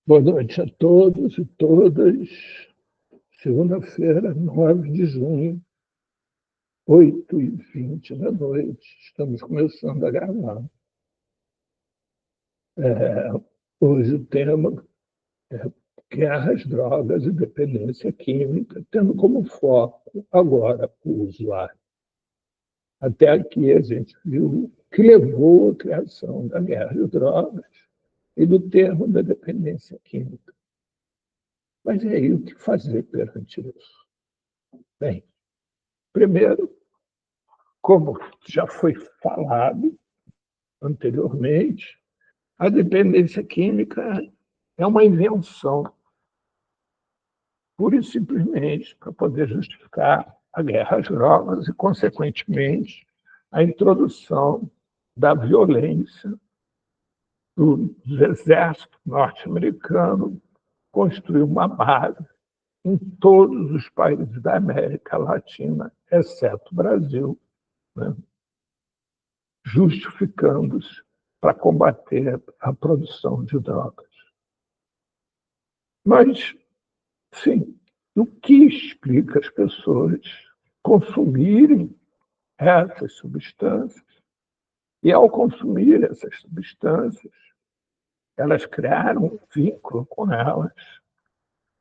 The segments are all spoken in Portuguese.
Boa noite a todos e todas. Segunda-feira, 9 de junho, 8h20 da noite. Estamos começando a gravar. Hoje o tema é guerras, drogas e dependência química, tendo como foco agora o usuário. Até aqui a gente viu o que levou à criação da guerra de drogas e do termo da dependência química. Mas e aí, o que fazer perante isso? Bem, primeiro, como já foi falado anteriormente, a dependência química é uma invenção, pura e simplesmente, para poder justificar a guerra às drogas e, consequentemente, a introdução da violência do exército norte-americano construiu uma base em todos os países da América Latina, exceto o Brasil, né? Justificando-se para combater a produção de drogas. Mas, sim, o que explica as pessoas consumirem essas substâncias? E, ao consumir essas substâncias, elas criaram um vínculo com elas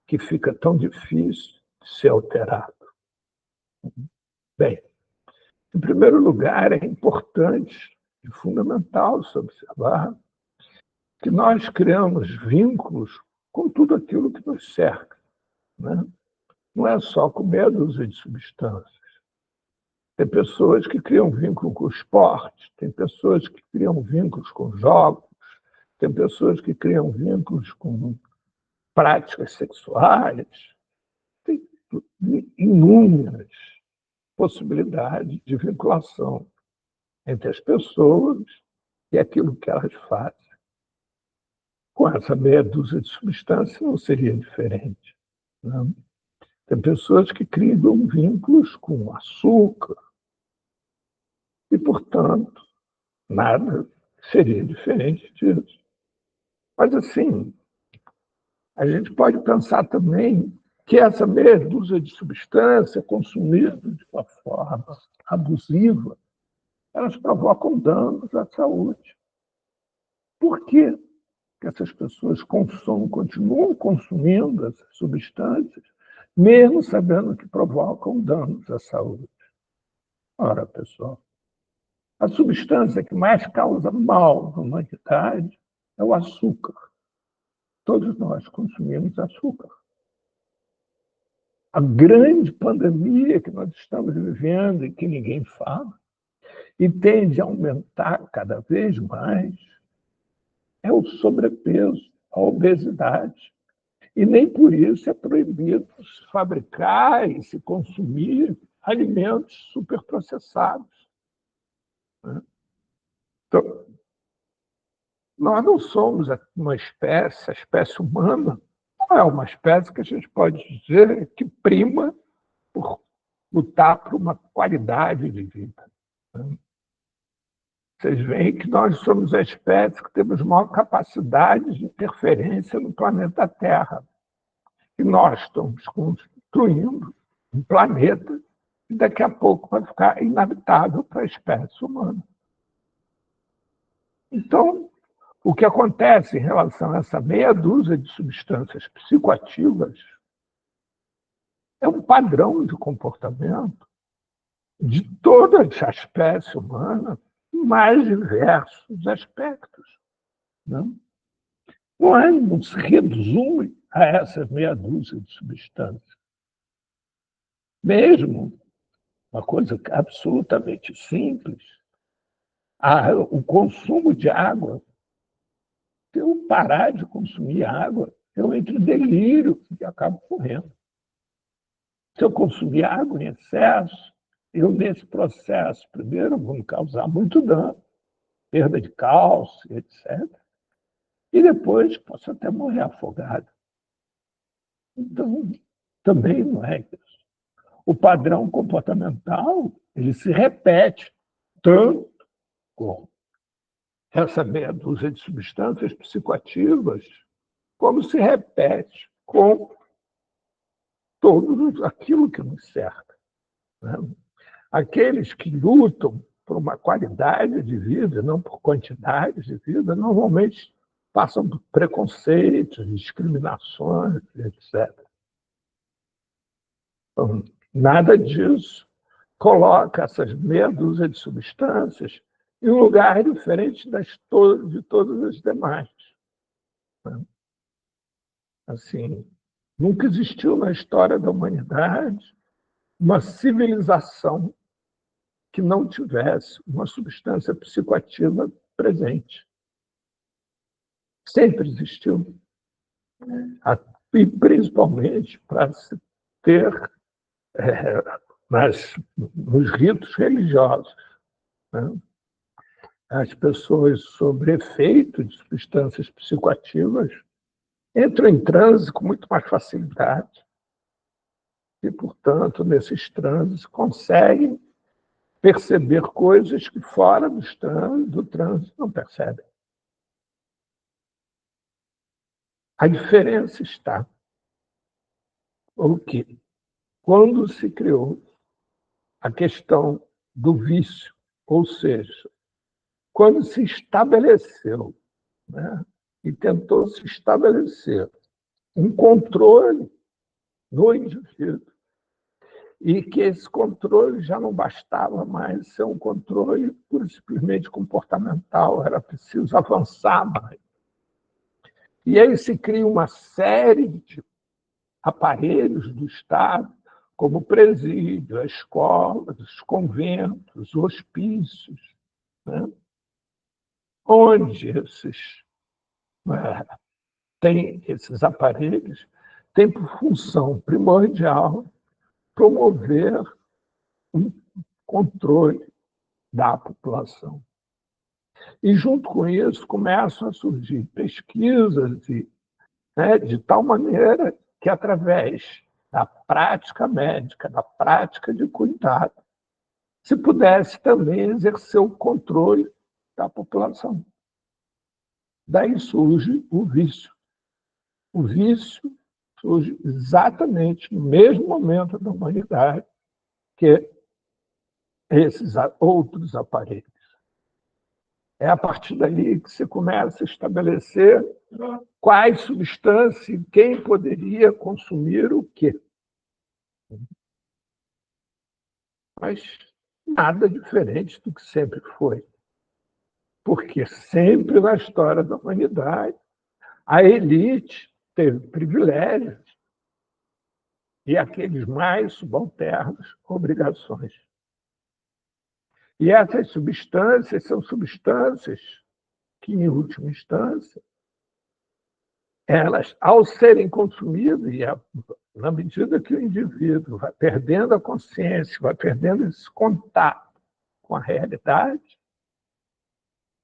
que fica tão difícil de ser alterado. Bem, em primeiro lugar, é importante e fundamental se observar que nós criamos vínculos com tudo aquilo que nos cerca, né? Não é só com meia dúzia de substâncias. Tem pessoas que criam vínculo com o esporte, tem pessoas que criam vínculos com jogos, tem pessoas que criam vínculos com práticas sexuais, tem inúmeras possibilidades de vinculação entre as pessoas e aquilo que elas fazem. Com essa meia dúzia de substâncias não seria diferente, né? Tem pessoas que criam vínculos com açúcar e, portanto, nada seria diferente disso. Mas, assim, a gente pode pensar também que essa meia dúzia de substâncias consumida de uma forma abusiva, elas provocam danos à saúde. Por quê que essas pessoas continuam consumindo essas substâncias, mesmo sabendo que provocam danos à saúde? Ora, pessoal, a substância que mais causa mal na humanidade é o açúcar. Todos nós consumimos açúcar. A grande pandemia que nós estamos vivendo e que ninguém fala, e tende a aumentar cada vez mais, é o sobrepeso, a obesidade. E nem por isso é proibido se fabricar e se consumir alimentos superprocessados, né? Então, nós não somos uma espécie, a espécie humana não é uma espécie que a gente pode dizer que prima por lutar por uma qualidade de vida, né? Vocês veem que nós somos a espécie que temos maior capacidade de interferência no planeta Terra. E nós estamos construindo um planeta que daqui a pouco vai ficar inabitável para a espécie humana. Então, o que acontece em relação a essa meia dúzia de substâncias psicoativas é um padrão de comportamento de toda a espécie humana, em mais diversos aspectos, né? Não se resume a essa meia dúzia de substâncias. Mesmo uma coisa absolutamente simples, o consumo de água. Se eu parar de consumir água, eu entro em delírio e acabo morrendo. Se eu consumir água em excesso, eu, nesse processo, primeiro, vou me causar muito dano, perda de cálcio, etc. E depois posso até morrer afogado. Então, também não é isso. O padrão comportamental, ele se repete tanto com essa meia dúzia de substâncias psicoativas, como se repete com tudo aquilo que nos cerca, né? Aqueles que lutam por uma qualidade de vida, não por quantidade de vida, normalmente passam por preconceitos, discriminações, etc. Então, nada disso coloca essas meia dúzia de substâncias em um lugar diferente de todas as demais, né? Assim, nunca existiu na história da humanidade uma civilização que não tivesse uma substância psicoativa presente. Sempre existiu. E principalmente para se ter nos ritos religiosos, né? As pessoas, sob efeito de substâncias psicoativas, entram em transe com muito mais facilidade e, portanto, nesses transes, conseguem perceber coisas que fora do transe não percebem. A diferença está o que, quando se criou a questão do vício, ou seja, quando se estabeleceu, né, e tentou se estabelecer um controle no indivíduo, e que esse controle já não bastava mais ser um controle pura e simplesmente comportamental, era preciso avançar mais. E aí se cria uma série de aparelhos do Estado, como o presídio, a escola, os conventos, os hospícios, né? Onde esses aparelhos têm por função primordial promover um controle da população. E, junto com isso, começam a surgir pesquisas de tal maneira que, através da prática médica, da prática de cuidado, se pudesse também exercer o controle da população. Daí surge o vício. O vício surge exatamente no mesmo momento da humanidade que esses outros aparelhos. É a partir dali que se começa a estabelecer quais substâncias e quem poderia consumir o quê. Mas nada diferente do que sempre foi. Porque sempre na história da humanidade, a elite teve privilégios e aqueles mais subalternos, obrigações. E essas substâncias são substâncias que, em última instância, elas, ao serem consumidas, e na medida que o indivíduo vai perdendo a consciência, vai perdendo esse contato com a realidade,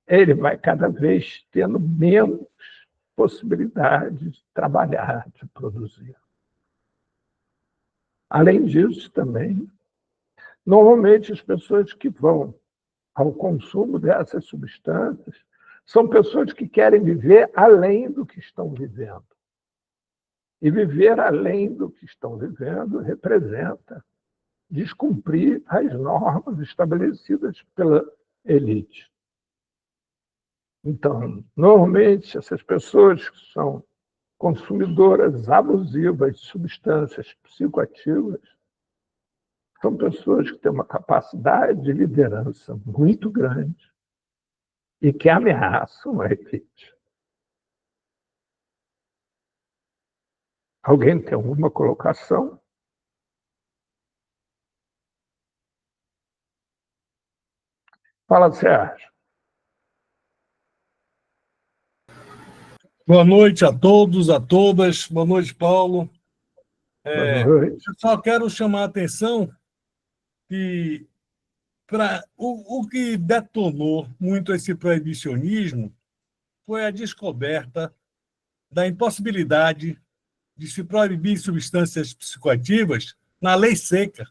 ele vai cada vez tendo menos possibilidade de trabalhar, de produzir. Além disso, também, normalmente as pessoas que vão ao consumo dessas substâncias são pessoas que querem viver além do que estão vivendo. E viver além do que estão vivendo representa descumprir as normas estabelecidas pela elite. Então, normalmente, essas pessoas que são consumidoras abusivas de substâncias psicoativas são pessoas que têm uma capacidade de liderança muito grande e que ameaçam a elite. Alguém tem alguma colocação? Fala, Sérgio. Boa noite a todos, a todas. Boa noite, Paulo. Boa noite. Eu só quero chamar a atenção que o que detonou muito esse proibicionismo foi a descoberta da impossibilidade de se proibir substâncias psicoativas na lei seca.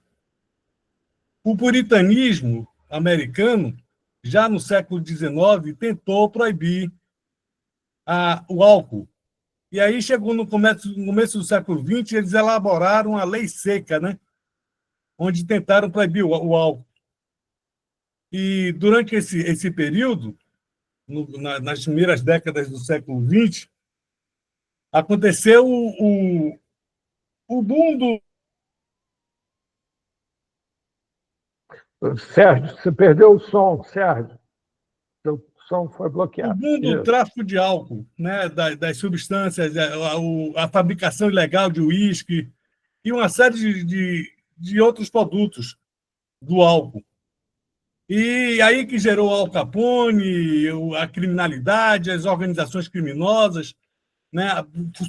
O puritanismo americano, já no século XIX, tentou proibir o álcool E aí chegou no começo do século XX, eles elaboraram a lei seca, né? Onde tentaram proibir o álcool. E durante esse período, nas primeiras décadas do século XX, aconteceu o boom Sérgio, você perdeu o som, Sérgio. Seu som foi o bloqueado. boom do Isso. tráfico de álcool, né? Das substâncias, a fabricação ilegal de uísque e uma série de outros produtos do álcool. E aí que gerou Al Capone, a criminalidade, as organizações criminosas, né,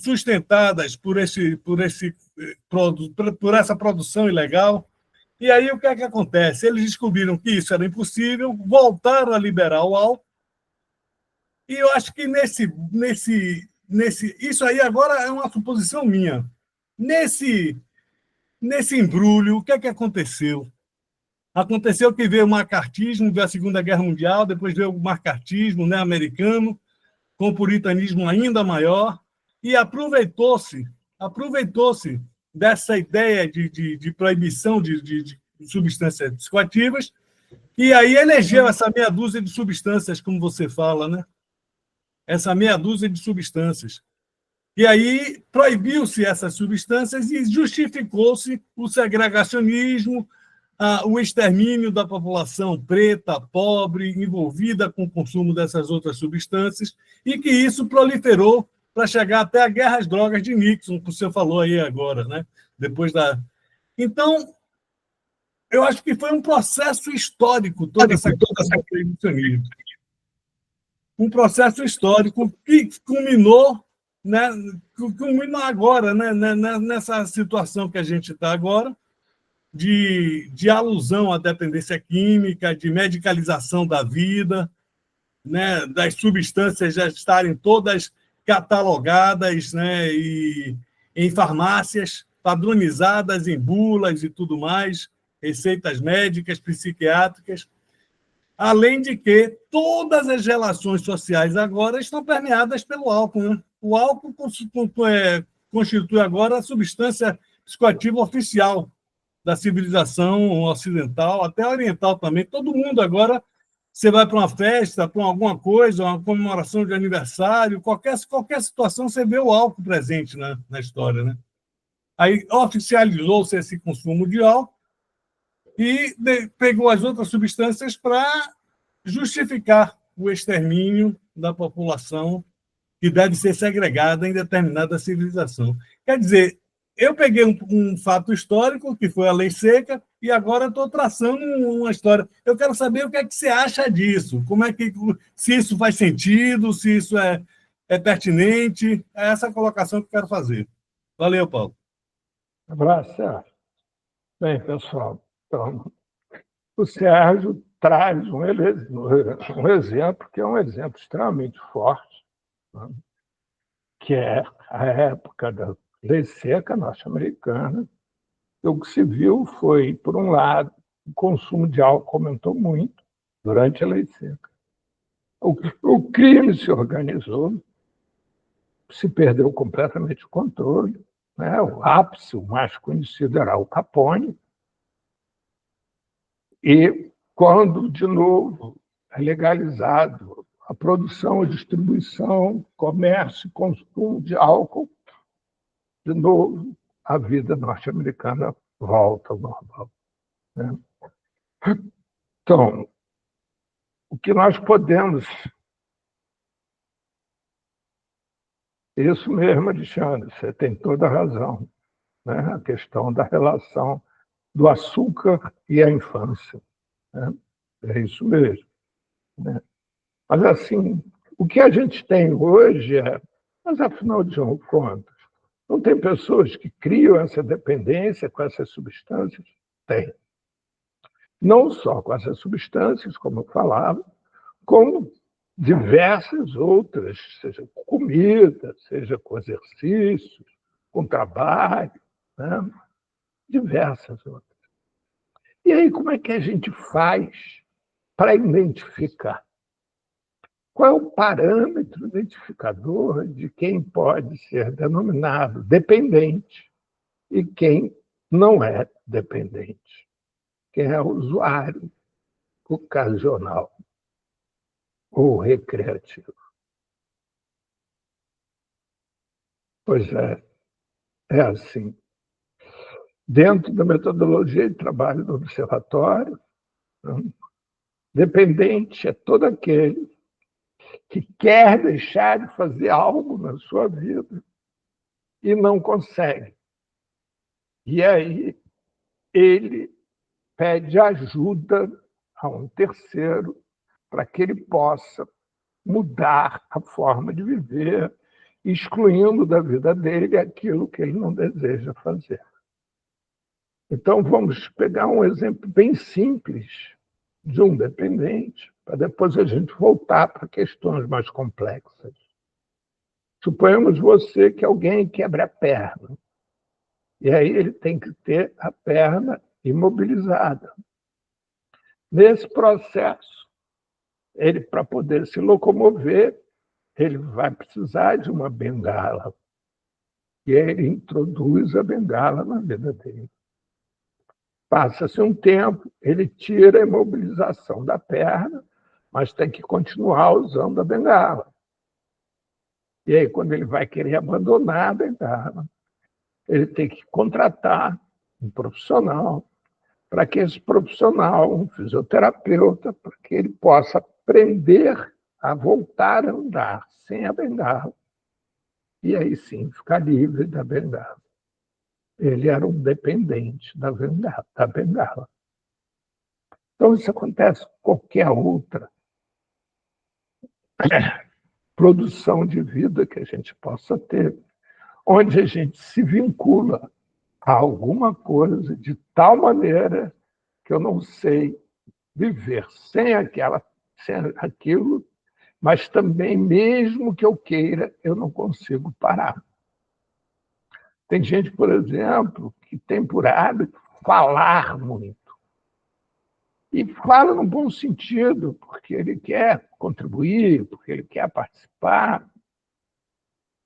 sustentadas por essa produção ilegal. E aí o que é que acontece? Eles descobriram que isso era impossível, voltaram a liberar o álcool, e eu acho que isso aí agora é uma suposição minha. Nesse embrulho, o que é que aconteceu? Aconteceu que veio o macartismo, veio a Segunda Guerra Mundial, depois veio o macartismo, né, americano, com o puritanismo ainda maior, e aproveitou-se dessa ideia de proibição de substâncias psicoativas, e aí elegeu essa meia dúzia de substâncias, como você fala, né? Essa meia dúzia de substâncias. E aí proibiu-se essas substâncias e justificou-se o segregacionismo, o extermínio da população preta, pobre, envolvida com o consumo dessas outras substâncias, e que isso proliferou para chegar até a guerra às drogas de Nixon, que o senhor falou aí agora, né? Depois da. Então, eu acho que foi um processo histórico toda essa questão do proibicionismo. Um processo histórico que culminou, né, culmina agora, né, nessa situação que a gente está agora, de alusão à dependência química, de medicalização da vida, né, das substâncias já estarem todas catalogadas, né, e em farmácias, padronizadas em bulas e tudo mais, receitas médicas, psiquiátricas, além de que todas as relações sociais agora estão permeadas pelo álcool. Né? O álcool constitui agora a substância psicoativa oficial da civilização ocidental, até oriental também. Todo mundo agora, você vai para uma festa, para alguma coisa, uma comemoração de aniversário, qualquer situação, você vê o álcool presente na história. Né? Aí oficializou-se esse consumo de álcool e pegou as outras substâncias para justificar o extermínio da população que deve ser segregada em determinada civilização. Quer dizer, eu peguei um fato histórico, que foi a lei seca, e agora estou traçando uma história. Eu quero saber o que é que você acha disso, como é que, se isso faz sentido, se isso é pertinente. É essa a colocação que eu quero fazer. Valeu, Paulo. Um abraço, Sérgio. Bem, pessoal, então, o Sérgio traz um exemplo que é um exemplo extremamente forte, né? Que é a época da lei seca norte-americana. O que se viu foi, por um lado, o consumo de álcool aumentou muito durante a lei seca. O crime se organizou, se perdeu completamente o controle. Né? O ápice, o mais conhecido, era Al Capone. E quando, de novo, é legalizado a produção, a distribuição, comércio e consumo de álcool, de novo, a vida norte-americana volta ao normal. Né? Então, o que nós podemos... Isso mesmo, Alexandre, você tem toda a razão. Né? A questão da relação do açúcar e a infância. Né? É isso mesmo. Né? Mas, assim, o que a gente tem hoje é... Mas, afinal de contas, não tem pessoas que criam essa dependência com essas substâncias? Tem. Não só com essas substâncias, como eu falava, como diversas outras, seja com comida, seja com exercícios, com trabalho, né? Diversas outras. E aí, como é que a gente faz para identificar? Qual é o parâmetro identificador de quem pode ser denominado dependente e quem não é dependente, quem é usuário ocasional ou recreativo. Pois é assim. Dentro da metodologia de trabalho do observatório, dependente é todo aquele que quer deixar de fazer algo na sua vida e não consegue. E aí ele pede ajuda a um terceiro para que ele possa mudar a forma de viver, excluindo da vida dele aquilo que ele não deseja fazer. Então, vamos pegar um exemplo bem simples de um dependente, para depois a gente voltar para questões mais complexas. Suponhamos você que alguém quebra a perna, e aí ele tem que ter a perna imobilizada. Nesse processo, ele, para poder se locomover, ele vai precisar de uma bengala. E aí ele introduz a bengala na vida dele. Passa-se um tempo, ele tira a imobilização da perna, mas tem que continuar usando a bengala. E aí, quando ele vai querer abandonar a bengala, ele tem que contratar um profissional, para que esse profissional, um fisioterapeuta, para que ele possa aprender a voltar a andar sem a bengala, e aí sim ficar livre da bengala. Ele era um dependente da bengala. Então, isso acontece com qualquer outra produção de vida que a gente possa ter, onde a gente se vincula a alguma coisa de tal maneira que eu não sei viver sem aquilo, mas também, mesmo que eu queira, eu não consigo parar. Tem gente, por exemplo, que tem por hábito falar muito. E fala no bom sentido, porque ele quer contribuir, porque ele quer participar,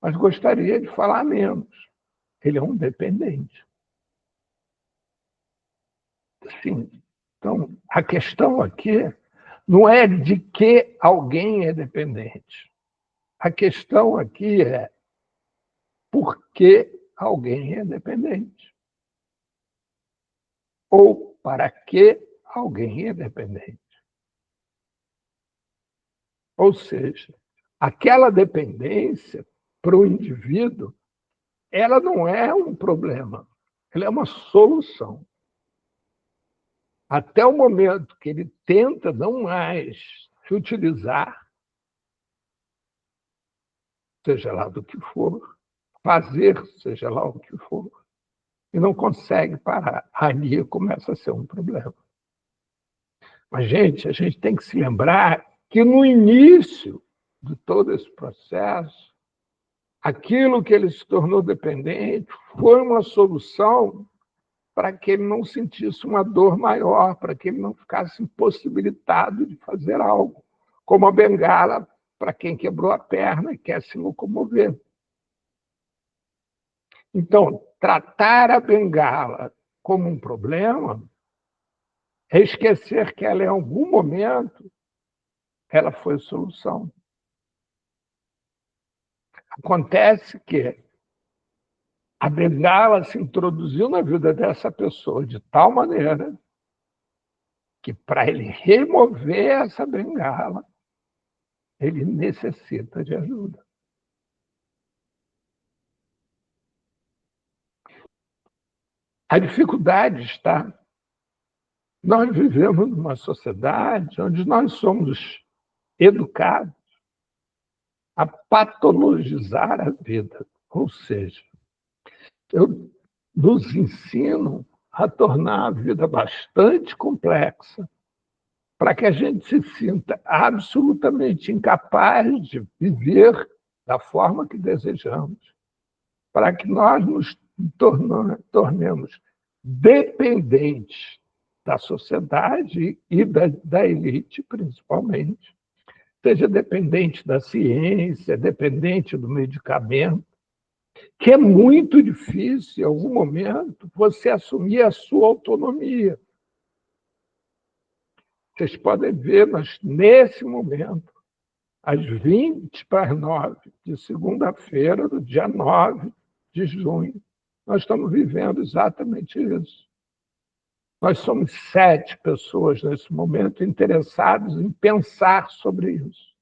mas gostaria de falar menos. Ele é um dependente. Sim. Então, a questão aqui não é de que alguém é dependente. A questão aqui é por que alguém é dependente. Ou para que alguém é dependente. Ou seja, aquela dependência para o indivíduo, ela não é um problema, ela é uma solução. Até o momento que ele tenta não mais se utilizar, seja lá do que for, fazer seja lá o que for, e não consegue parar. Ali começa a ser um problema. Mas, gente, a gente tem que se lembrar que no início de todo esse processo, aquilo que ele se tornou dependente foi uma solução para que ele não sentisse uma dor maior, para que ele não ficasse impossibilitado de fazer algo, como a bengala para quem quebrou a perna e quer se locomover. Então, tratar a bengala como um problema é esquecer que ela, em algum momento, ela foi solução. Acontece que a bengala se introduziu na vida dessa pessoa de tal maneira que, para ele remover essa bengala, ele necessita de ajuda. A dificuldade está... Nós vivemos numa sociedade onde nós somos educados a patologizar a vida, ou seja, nos ensinam a tornar a vida bastante complexa para que a gente se sinta absolutamente incapaz de viver da forma que desejamos, para que nós nos tornemos dependentes da sociedade e da elite, principalmente, seja dependente da ciência, dependente do medicamento, que é muito difícil, em algum momento, você assumir a sua autonomia. Vocês podem ver, mas nesse momento, às 20 para as 9 de segunda-feira, do dia 9 de junho, nós estamos vivendo exatamente isso. Nós somos 7 pessoas nesse momento interessadas em pensar sobre isso.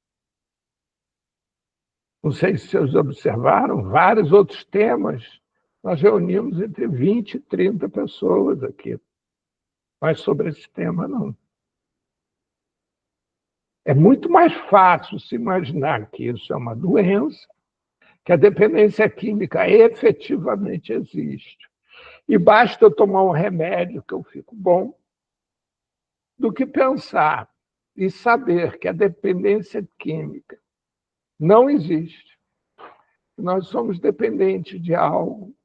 Não sei se vocês observaram, vários outros temas. Nós reunimos entre 20 e 30 pessoas aqui. Mas sobre esse tema, não. É muito mais fácil se imaginar que isso é uma doença, que a dependência química efetivamente existe. E basta eu tomar um remédio que eu fico bom, do que pensar e saber que a dependência química não existe. Nós somos dependentes de algo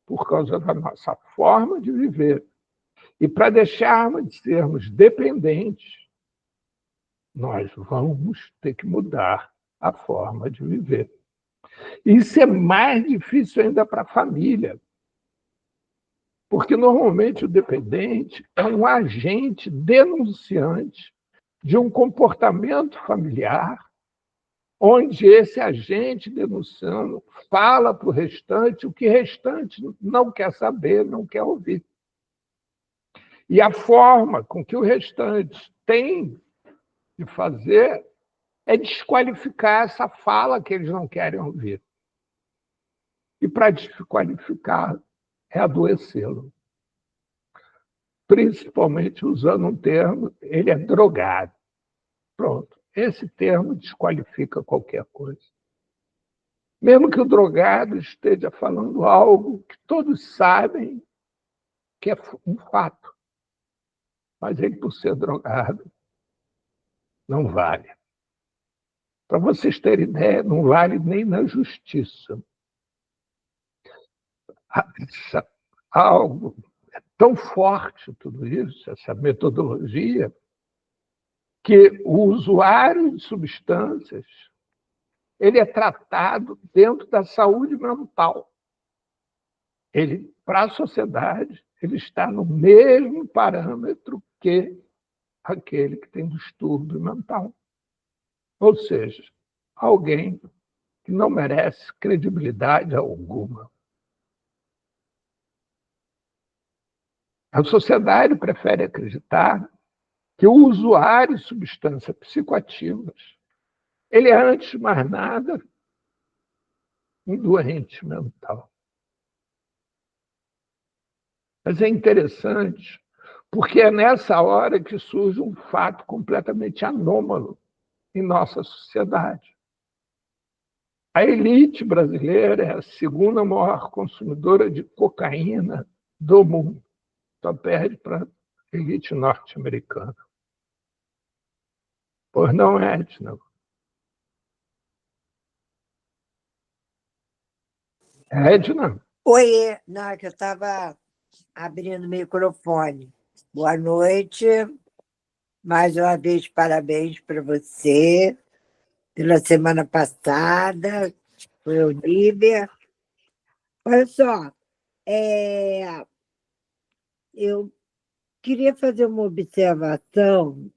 por causa da nossa forma de viver. E para deixarmos de sermos dependentes, nós vamos ter que mudar a forma de viver. Isso é mais difícil ainda para a família, porque normalmente o dependente é um agente denunciante de um comportamento familiar, onde esse agente denunciando fala para o restante o que o restante não quer saber, não quer ouvir. E a forma com que o restante tem de fazer é desqualificar essa fala que eles não querem ouvir. E para desqualificar é adoecê-lo. Principalmente usando um termo, ele é drogado. Pronto. Esse termo desqualifica qualquer coisa. Mesmo que o drogado esteja falando algo que todos sabem que é um fato, mas ele, por ser drogado, não vale. Para vocês terem ideia, não vale nem na justiça. Algo tão forte, tudo isso, essa metodologia, que o usuário de substâncias ele é tratado dentro da saúde mental. Ele, para a sociedade, ele está no mesmo parâmetro que aquele que tem distúrbio mental. Ou seja, alguém que não merece credibilidade alguma. A sociedade prefere acreditar que o usuário de substâncias psicoativas ele é, antes de mais nada, um doente mental. Mas é interessante, porque é nessa hora que surge um fato completamente anômalo em nossa sociedade. A elite brasileira é a segunda maior consumidora de cocaína do mundo. Só perde para a elite norte-americana. Pois não, Edna? Edna? Oi, não, é que eu estava abrindo o microfone. Boa noite. Mais uma vez, parabéns para você pela semana passada. Foi Olívia. Olha só, eu queria fazer uma observação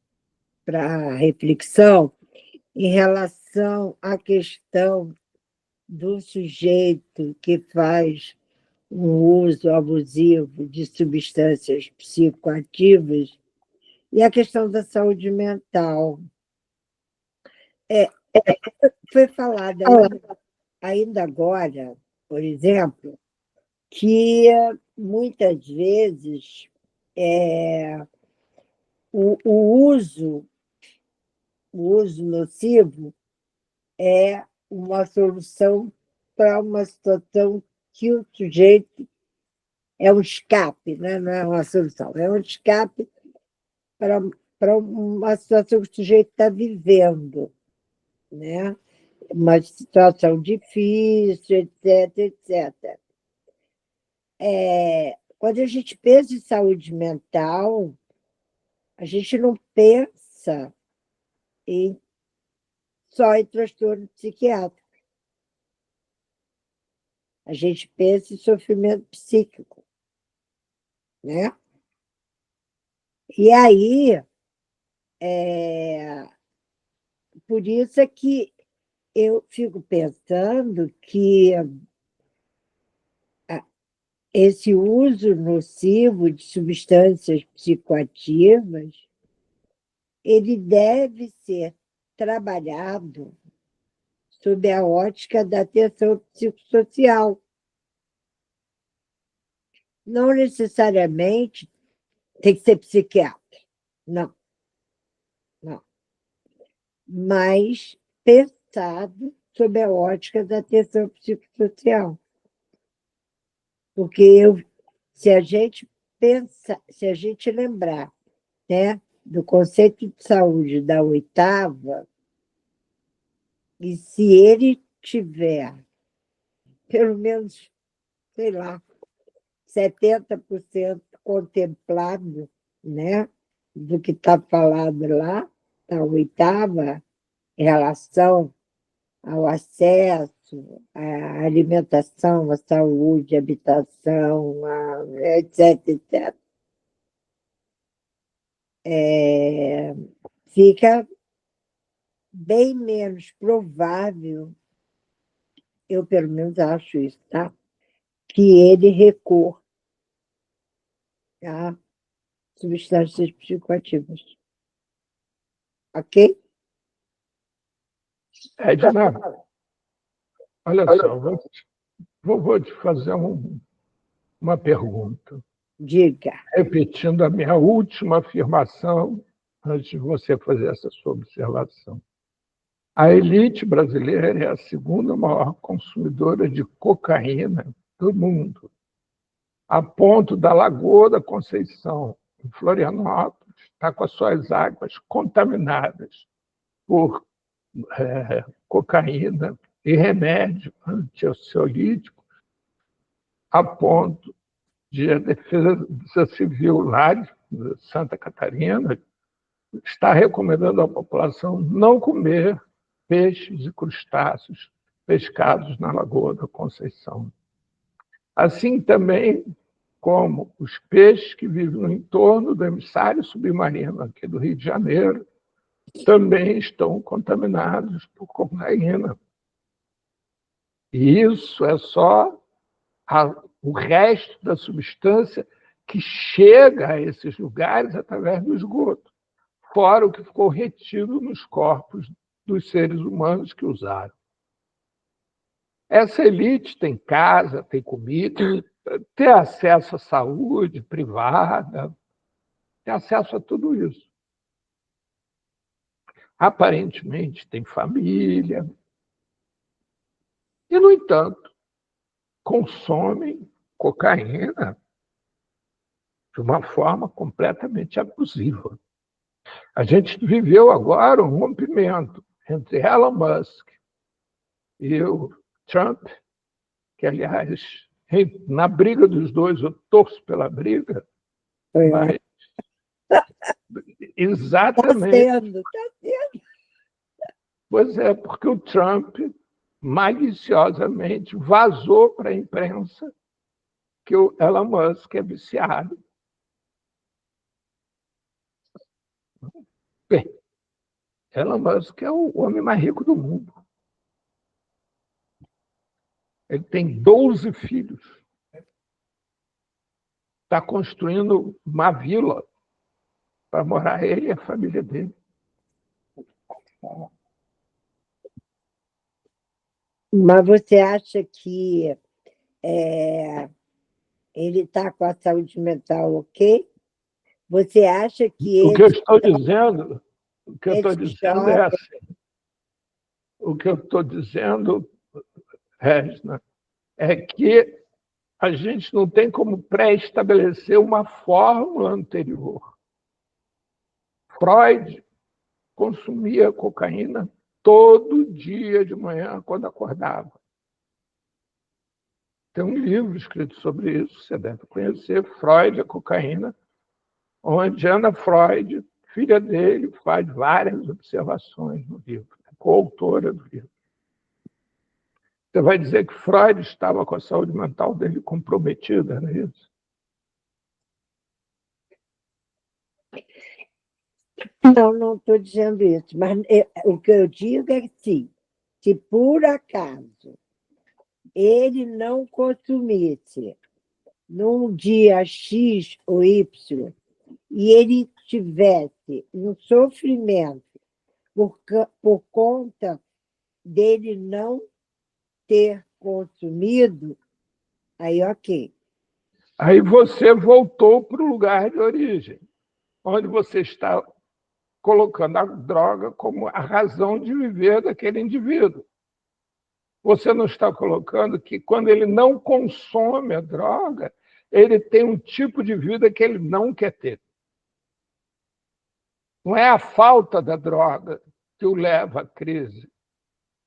para reflexão em relação à questão do sujeito que faz um uso abusivo de substâncias psicoativas e a questão da saúde mental. Foi falado ainda agora, por exemplo, que muitas vezes o uso nocivo é uma solução para uma situação que o sujeito é um escape, né? Não é uma solução, é um escape para uma situação que o sujeito está vivendo, né? Uma situação difícil, etc, etc. Quando a gente pensa em saúde mental, a gente não pensa em só em transtorno psiquiátrico. A gente pensa em sofrimento psíquico, né? E aí, por isso é que eu fico pensando que esse uso nocivo de substâncias psicoativas, ele deve ser trabalhado sob a ótica da atenção psicossocial. Não necessariamente tem que ser psiquiatra, não, não. Mas pensado sob a ótica da atenção psicossocial. Porque se a gente lembrar, né, do conceito de saúde da oitava, e se ele tiver pelo menos, sei lá, 70% contemplado, né, do que está falado lá, na oitava, em relação ao acesso à alimentação, à saúde, à habitação, etc., etc., fica bem menos provável, eu pelo menos acho isso, tá? Que ele recorra a substâncias psicoativas. Ok? Edna, olha só, vou te fazer uma pergunta. Diga. Repetindo a minha última afirmação, antes de você fazer essa sua observação. A elite brasileira é a segunda maior consumidora de cocaína do mundo, a ponto da Lagoa da Conceição, em Florianópolis, está com as suas águas contaminadas por cocaína e remédio antiansiolítico, a ponto de a Defesa Civil lá de Santa Catarina está recomendando à população não comer peixes e crustáceos pescados na Lagoa da Conceição. Assim também como os peixes que vivem no entorno do emissário submarino aqui do Rio de Janeiro também estão contaminados por cocaína. E isso é só o resto da substância que chega a esses lugares através do esgoto, fora o que ficou retido nos corpos dos seres humanos que usaram. Essa elite tem casa, tem comida, tem acesso à saúde privada, tem acesso a tudo isso. Aparentemente tem família. E, no entanto, consomem cocaína de uma forma completamente abusiva. A gente viveu agora um rompimento entre Elon Musk e o Trump, que, aliás, na briga dos dois, eu torço pela briga, mas exatamente. Está sendo. Pois é, porque o Trump maliciosamente vazou para a imprensa que o Elon Musk é viciado. Bem, Elon Musk é o homem mais rico do mundo. Ele tem 12 filhos. Está construindo uma vila para morar ele e a família dele. Mas você acha que ele está com a saúde mental ok? Você acha que O que eu estou dizendo, é assim. O que eu estou dizendo, Regina, é que a gente não tem como pré-estabelecer uma fórmula anterior. Freud consumia cocaína todo dia de manhã, quando acordava. Tem um livro escrito sobre isso, você deve conhecer, Freud e a Cocaína, onde Ana Freud, filha dele, faz várias observações no livro. coautora do livro. Você vai dizer que Freud estava com a saúde mental dele comprometida, não é isso? Não estou dizendo isso, mas o que eu digo é que sim, se por acaso ele não consumisse num dia X ou Y e ele tivesse um sofrimento por conta dele não ter consumido, aí ok. Aí você voltou para o lugar de origem, onde você está colocando a droga como a razão de viver daquele indivíduo. Você não está colocando que, quando ele não consome a droga, ele tem um tipo de vida que ele não quer ter. Não é a falta da droga que o leva à crise,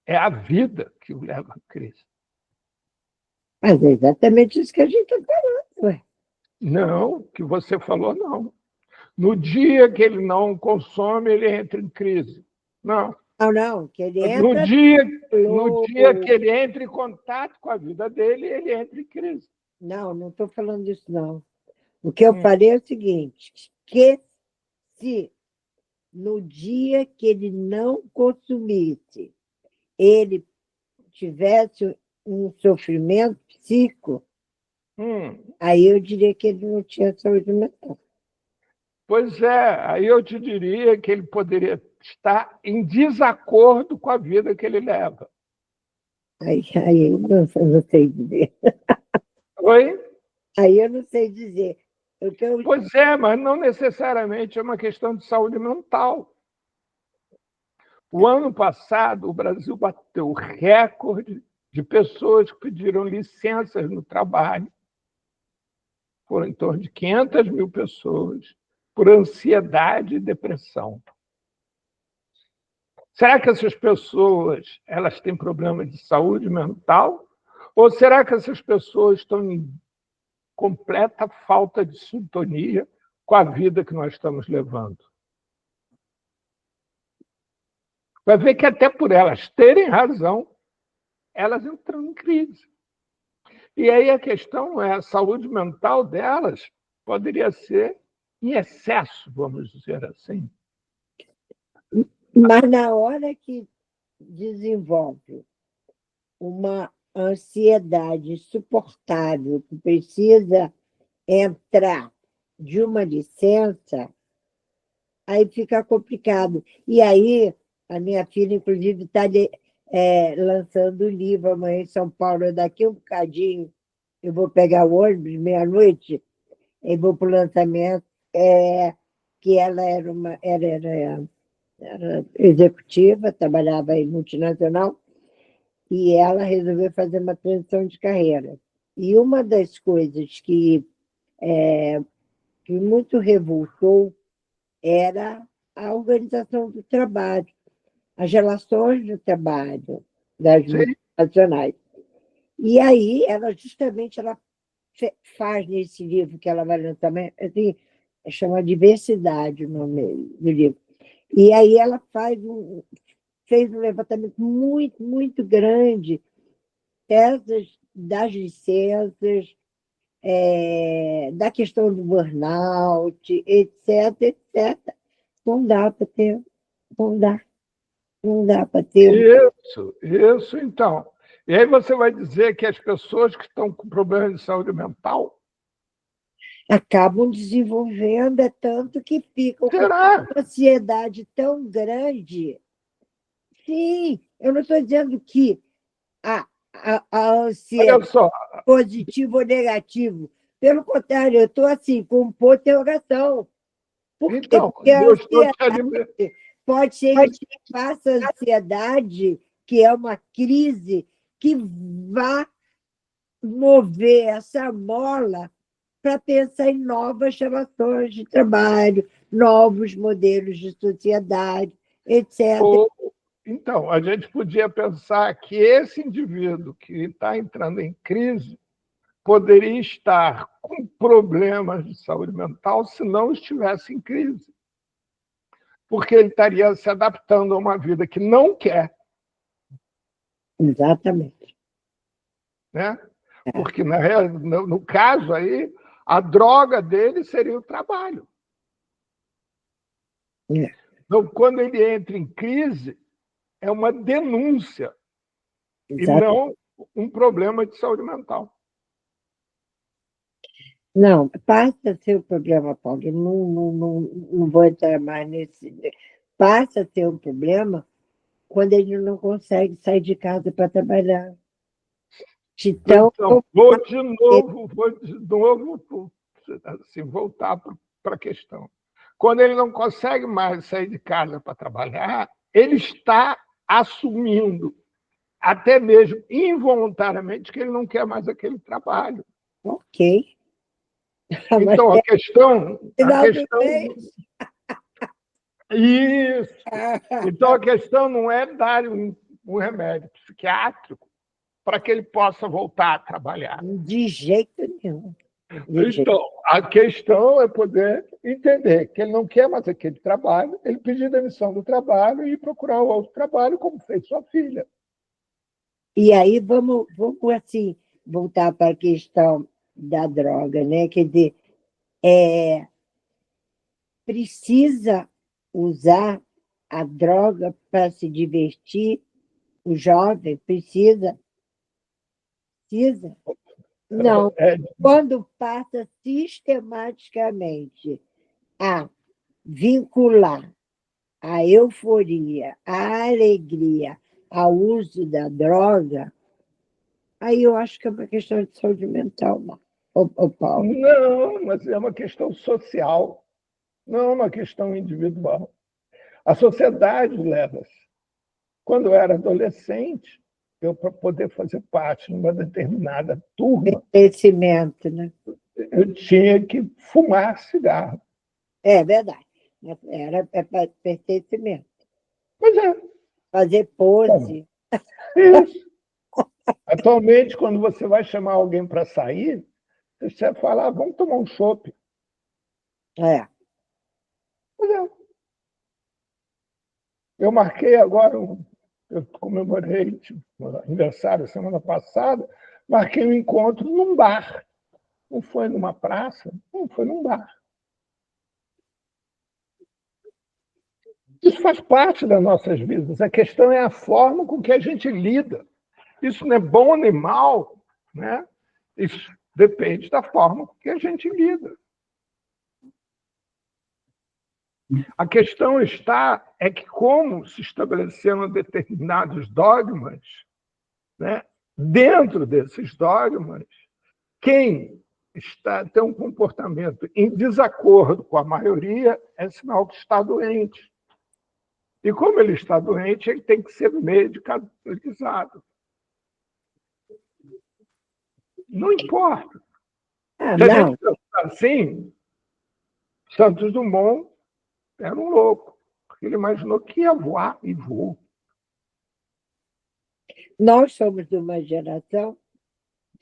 é a vida que o leva à crise. Mas é exatamente isso que a gente está falando. Ué. Não, que você falou, não. No dia que ele não consome, ele entra em crise. Não. Não, que ele No entra dia que ele entra em contato com a vida dele, ele entra em crise. Não estou falando disso, não. O que eu falei é o seguinte, que se no dia que ele não consumisse, ele tivesse um sofrimento psíquico, aí eu diria que ele não tinha saúde mental. Pois é, aí eu te diria que ele poderia estar em desacordo com a vida que ele leva. Aí eu não sei dizer. Oi? Aí eu não sei dizer. Pois é, mas não necessariamente é uma questão de saúde mental. O ano passado, o Brasil bateu o recorde de pessoas que pediram licenças no trabalho. Foram em torno de 500 mil pessoas por ansiedade e depressão. Será que essas pessoas elas têm problema de saúde mental? Ou será que essas pessoas estão em completa falta de sintonia com a vida que nós estamos levando? Vai ver que até por elas terem razão, elas entram em crise. E aí a questão é, a saúde mental delas poderia ser em excesso, vamos dizer assim. Mas na hora que desenvolve uma ansiedade insuportável, que precisa entrar de uma licença, aí fica complicado. E aí, a minha filha, inclusive, está lançando o livro amanhã em São Paulo. Daqui um bocadinho, eu vou pegar o ônibus, meia-noite, e vou para o lançamento, que ela era executiva, trabalhava em multinacional, e ela resolveu fazer uma transição de carreira. E uma das coisas que muito revoltou era a organização do trabalho, as relações do trabalho das multinacionais. E aí, ela faz nesse livro que ela vai lançar, assim, chama Diversidade o nome do livro. E aí ela fez um levantamento muito, muito grande das licenças, da questão do burnout, etc, etc. Não dá para ter, não dá, não dá para ter. Isso, então. E aí você vai dizer que as pessoas que estão com problemas de saúde mental Acabam desenvolvendo, tanto que ficam com uma ansiedade tão grande. Sim, eu não estou dizendo que a ansiedade é positivo ou negativo. Pelo contrário, eu estou assim, com um ponto de interrogação. Por quê? Então, Porque a eu estou te ansiedade pode ser que faça ansiedade, que é uma crise, que vá mover essa mola para pensar em novas relações de trabalho, novos modelos de sociedade, etc. Então, a gente podia pensar que esse indivíduo que está entrando em crise poderia estar com problemas de saúde mental se não estivesse em crise. porque ele estaria se adaptando a uma vida que não quer, Exatamente. né? Porque, no caso aí, a droga dele seria o trabalho. É. Então, quando ele entra em crise, é uma denúncia e não um problema de saúde mental. Não, passa a ser um problema, Paulo. Eu não vou entrar mais nesse. Passa a ser um problema quando ele não consegue sair de casa para trabalhar. Então, vou de novo assim, voltar para a questão. Quando ele não consegue mais sair de casa para trabalhar, ele está assumindo, até mesmo involuntariamente, que ele não quer mais aquele trabalho. ok. Então, a questão... Isso. Então, a questão não é dar um remédio psiquiátrico para que ele possa voltar a trabalhar. De jeito nenhum. Então, a questão é poder entender que ele não quer mais aquele trabalho, ele pedir demissão do trabalho e procurar outro trabalho, como fez sua filha. E aí vamos assim, voltar para a questão da droga, né? Quer dizer, precisa usar a droga para se divertir, o jovem precisa. Não, quando passa sistematicamente a vincular a euforia, a alegria ao uso da droga, aí eu acho que é uma questão de saúde mental, não. Paulo. Não, mas é uma questão social, não é uma questão individual. A sociedade leva-se. Quando eu era adolescente, para poder fazer parte de uma determinada turma, Pertencimento, né? eu tinha que fumar cigarro. É verdade. Era pertencimento. Pois é. Fazer pose. Isso. Atualmente, quando você vai chamar alguém para sair, você vai falar, vamos tomar um chopp. É. Pois é. Eu marquei agora, eu comemorei o aniversário semana passada, marquei um encontro num bar. Não foi numa praça, não foi num bar. Isso faz parte das nossas vidas. A questão é a forma com que a gente lida. Isso não é bom nem mal, né? Isso depende da forma com que a gente lida. A questão é que, como se estabeleceram determinados dogmas, né? Dentro desses dogmas, quem tem um comportamento em desacordo com a maioria é sinal que está doente. E como ele está doente, ele tem que ser medicalizado. Não importa. Se a gente pensar assim, Santos Dumont era um louco. Ele imaginou que ia voar e voou. Nós somos de uma geração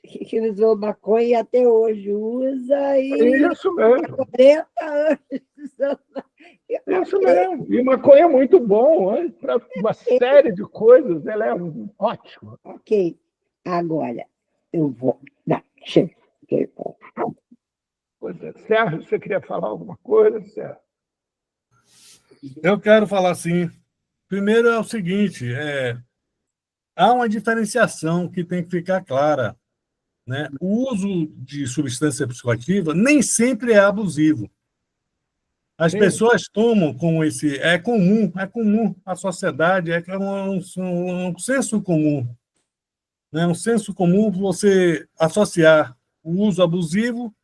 que usou maconha e até hoje usa Isso mesmo. 40 anos. Isso mesmo. E maconha é muito bom, para uma série de coisas, ela é ótima. Ok. Agora, eu vou... Não, chega. Pois é. Sérgio, você queria falar alguma coisa, Sérgio? Eu quero falar assim. Primeiro é o seguinte, há uma diferenciação que tem que ficar clara, né? O uso de substância psicoativa nem sempre é abusivo. As pessoas tomam com esse... É comum a sociedade, é um senso comum. Né? Um senso comum você associar o uso abusivo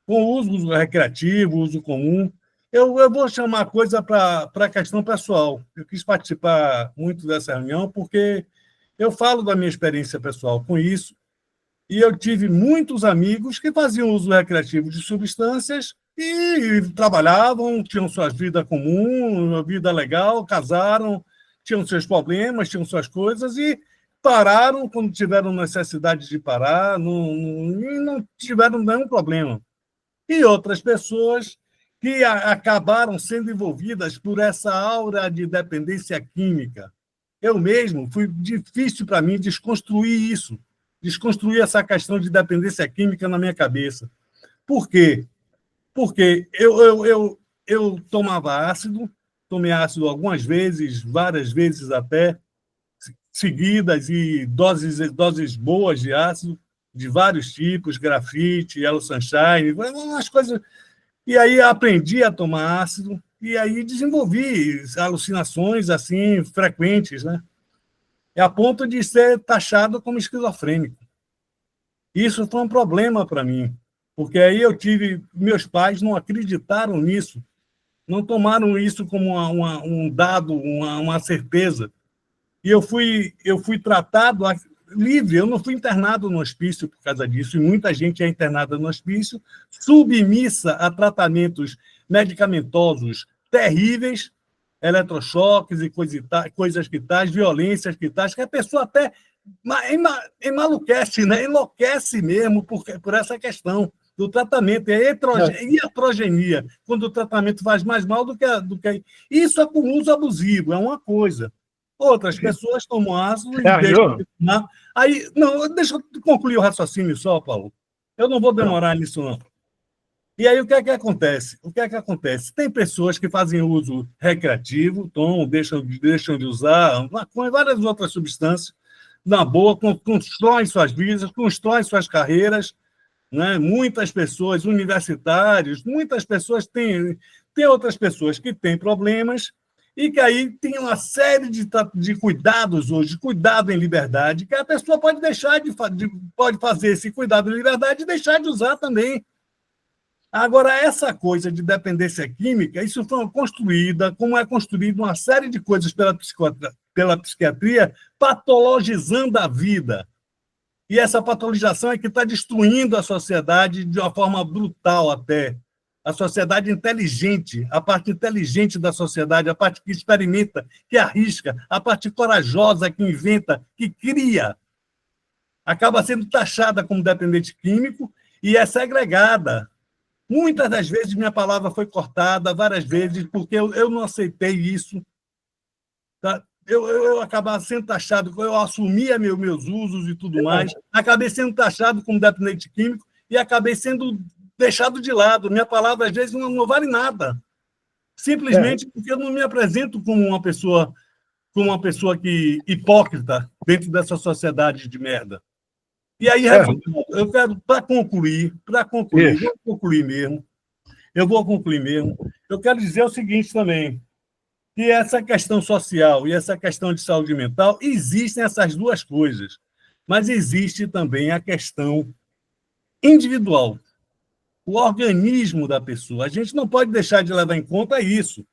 com o uso recreativo, o uso comum. Eu vou chamar a coisa para a questão pessoal. Eu quis participar muito dessa reunião porque eu falo da minha experiência pessoal com isso e eu tive muitos amigos que faziam uso recreativo de substâncias e trabalhavam, tinham suas vidas comuns, uma vida legal, casaram, tinham seus problemas, tinham suas coisas e pararam quando tiveram necessidade de parar, não tiveram nenhum problema. E outras pessoas que que acabaram sendo envolvidas por essa aura de dependência química. Eu mesmo, foi difícil para mim desconstruir isso, desconstruir essa questão de dependência química na minha cabeça. Por quê? Porque eu tomava ácido, tomei ácido algumas vezes, várias vezes até, seguidas, e doses boas de ácido, de vários tipos, grafite, yellow sunshine, umas coisas. E aí aprendi a tomar ácido, e aí desenvolvi alucinações assim frequentes, né? É a ponto de ser taxado como esquizofrênico. Isso foi um problema para mim, porque aí meus pais não acreditaram nisso, não tomaram isso como um dado, uma certeza. E eu fui tratado livre, eu não fui internado no hospício por causa disso, e muita gente é internada no hospício, submissa a tratamentos medicamentosos terríveis, eletrochoques e coisas que tais, violências que tais, que a pessoa até enmaluquece, né? Enlouquece mesmo por essa questão do tratamento. E a iatrogenia, quando o tratamento faz mais mal do que. Isso é com uso abusivo, é uma coisa. Outras pessoas tomam ácido e deixam de tomar. Aí, não, deixa eu concluir o raciocínio só, Paulo. Eu não vou demorar nisso, não. E aí, o que é que acontece? O que é que acontece? Tem pessoas que fazem uso recreativo, tomam, deixam de usar maconha, várias outras substâncias, na boa, constroem suas vidas, constroem suas carreiras, né? Muitas pessoas, universitários, muitas pessoas têm outras pessoas que têm problemas e que aí tem uma série de cuidados hoje, cuidado em liberdade, que a pessoa pode deixar pode fazer esse cuidado em liberdade e deixar de usar também. Agora, essa coisa de dependência química, isso foi construída, como é construída uma série de coisas pela psiquiatria, patologizando a vida. E essa patologização é que está destruindo a sociedade de uma forma brutal até. A sociedade inteligente, a parte inteligente da sociedade, a parte que experimenta, que arrisca, a parte corajosa que inventa, que cria, acaba sendo taxada como dependente químico e é segregada. Muitas das vezes minha palavra foi cortada, várias vezes, porque eu não aceitei isso. Tá? Eu acabava sendo taxado, eu assumia meus usos e tudo mais, acabei sendo taxado como dependente químico e acabei sendo deixado de lado. Minha palavra, às vezes, não vale nada. Simplesmente porque eu não me apresento como uma pessoa que hipócrita dentro dessa sociedade de merda. E aí, eu quero, para concluir, eu vou concluir mesmo, eu quero dizer o seguinte também, que essa questão social e essa questão de saúde mental, existem essas duas coisas, mas existe também a questão individual, o organismo da pessoa. A gente não pode deixar de levar em conta isso.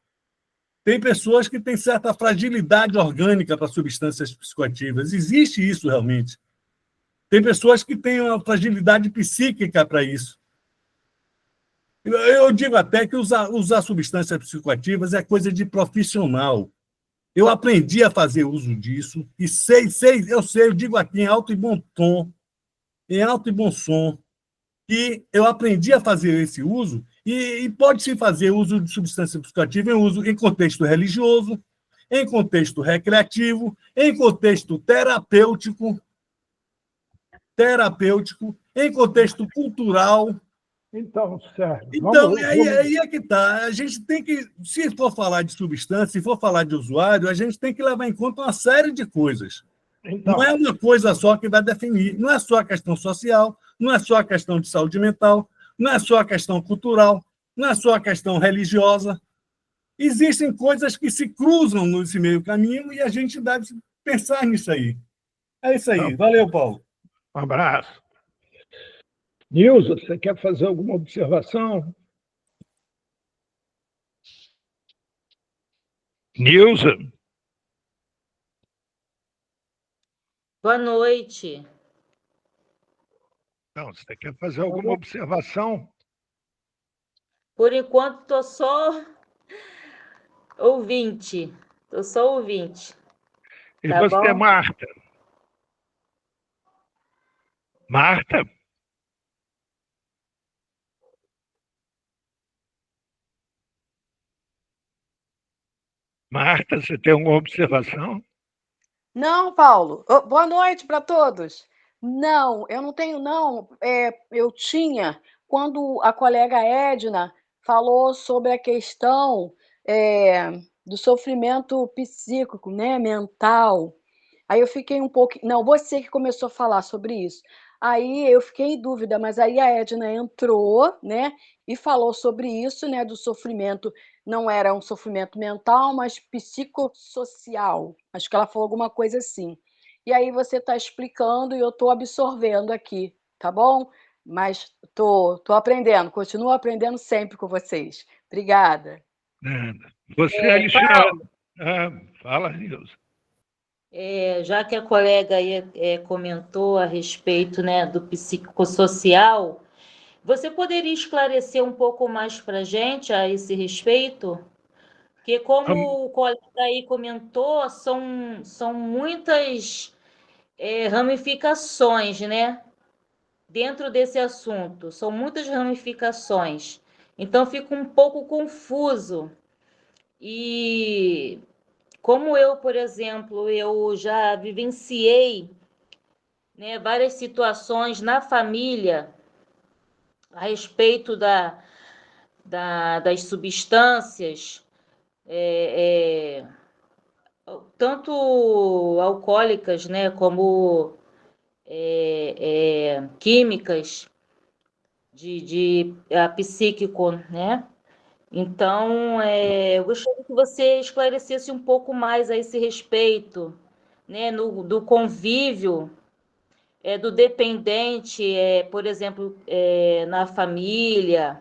Tem pessoas que têm certa fragilidade orgânica para substâncias psicoativas, existe isso realmente. Tem pessoas que têm uma fragilidade psíquica para isso. Eu digo até que usar substâncias psicoativas é coisa de profissional. Eu aprendi a fazer uso disso e eu digo aqui em alto e bom tom, em alto e bom som, que eu aprendi a fazer esse uso e pode-se fazer uso de substância psicoativa em contexto religioso, em contexto recreativo, em contexto terapêutico, em contexto cultural. Então, Sérgio, Então, aí é que está. A gente tem que, se for falar de substância, se for falar de usuário, a gente tem que levar em conta uma série de coisas. Não é uma coisa só que vai definir. Não é só a questão social, não é só a questão de saúde mental, não é só a questão cultural, não é só a questão religiosa. Existem coisas que se cruzam nesse meio caminho e a gente deve pensar nisso aí. É isso aí. Valeu, Paulo. Um abraço. Nilza, você quer fazer alguma observação? Nilza? Boa noite. Não, você quer fazer alguma observação? Por enquanto, estou só ouvinte. Estou só ouvinte. E Tá você, bom? Marta? Marta? Marta, você tem alguma observação? Não, Paulo. Boa noite para todos. Não, eu não tenho, não. Eu tinha, quando a colega Edna falou sobre a questão do sofrimento psíquico, né, mental. Aí eu fiquei um pouco. Não, você que começou a falar sobre isso. Aí eu fiquei em dúvida, mas aí a Edna entrou, né, e falou sobre isso, né, do sofrimento. Não era um sofrimento mental, mas psicossocial. Acho que ela falou alguma coisa assim. E aí você está explicando e eu estou absorvendo aqui, tá bom? Mas tô aprendendo, continuo aprendendo sempre com vocês. Obrigada. Você, Paulo, Alexandre. Fala, Nilson. já que a colega aí, comentou a respeito, né, do psicossocial, você poderia esclarecer um pouco mais para a gente a esse respeito? Porque, como o colega aí comentou, são muitas ramificações, né? Dentro desse assunto, são muitas ramificações. Então, fica um pouco confuso. E como eu, por exemplo, eu já vivenciei, né, várias situações na família a respeito das substâncias, tanto alcoólicas, né, como químicas, psíquico, né? Então, eu gostaria que você esclarecesse um pouco mais a esse respeito, né, do convívio, do dependente, por exemplo, na família,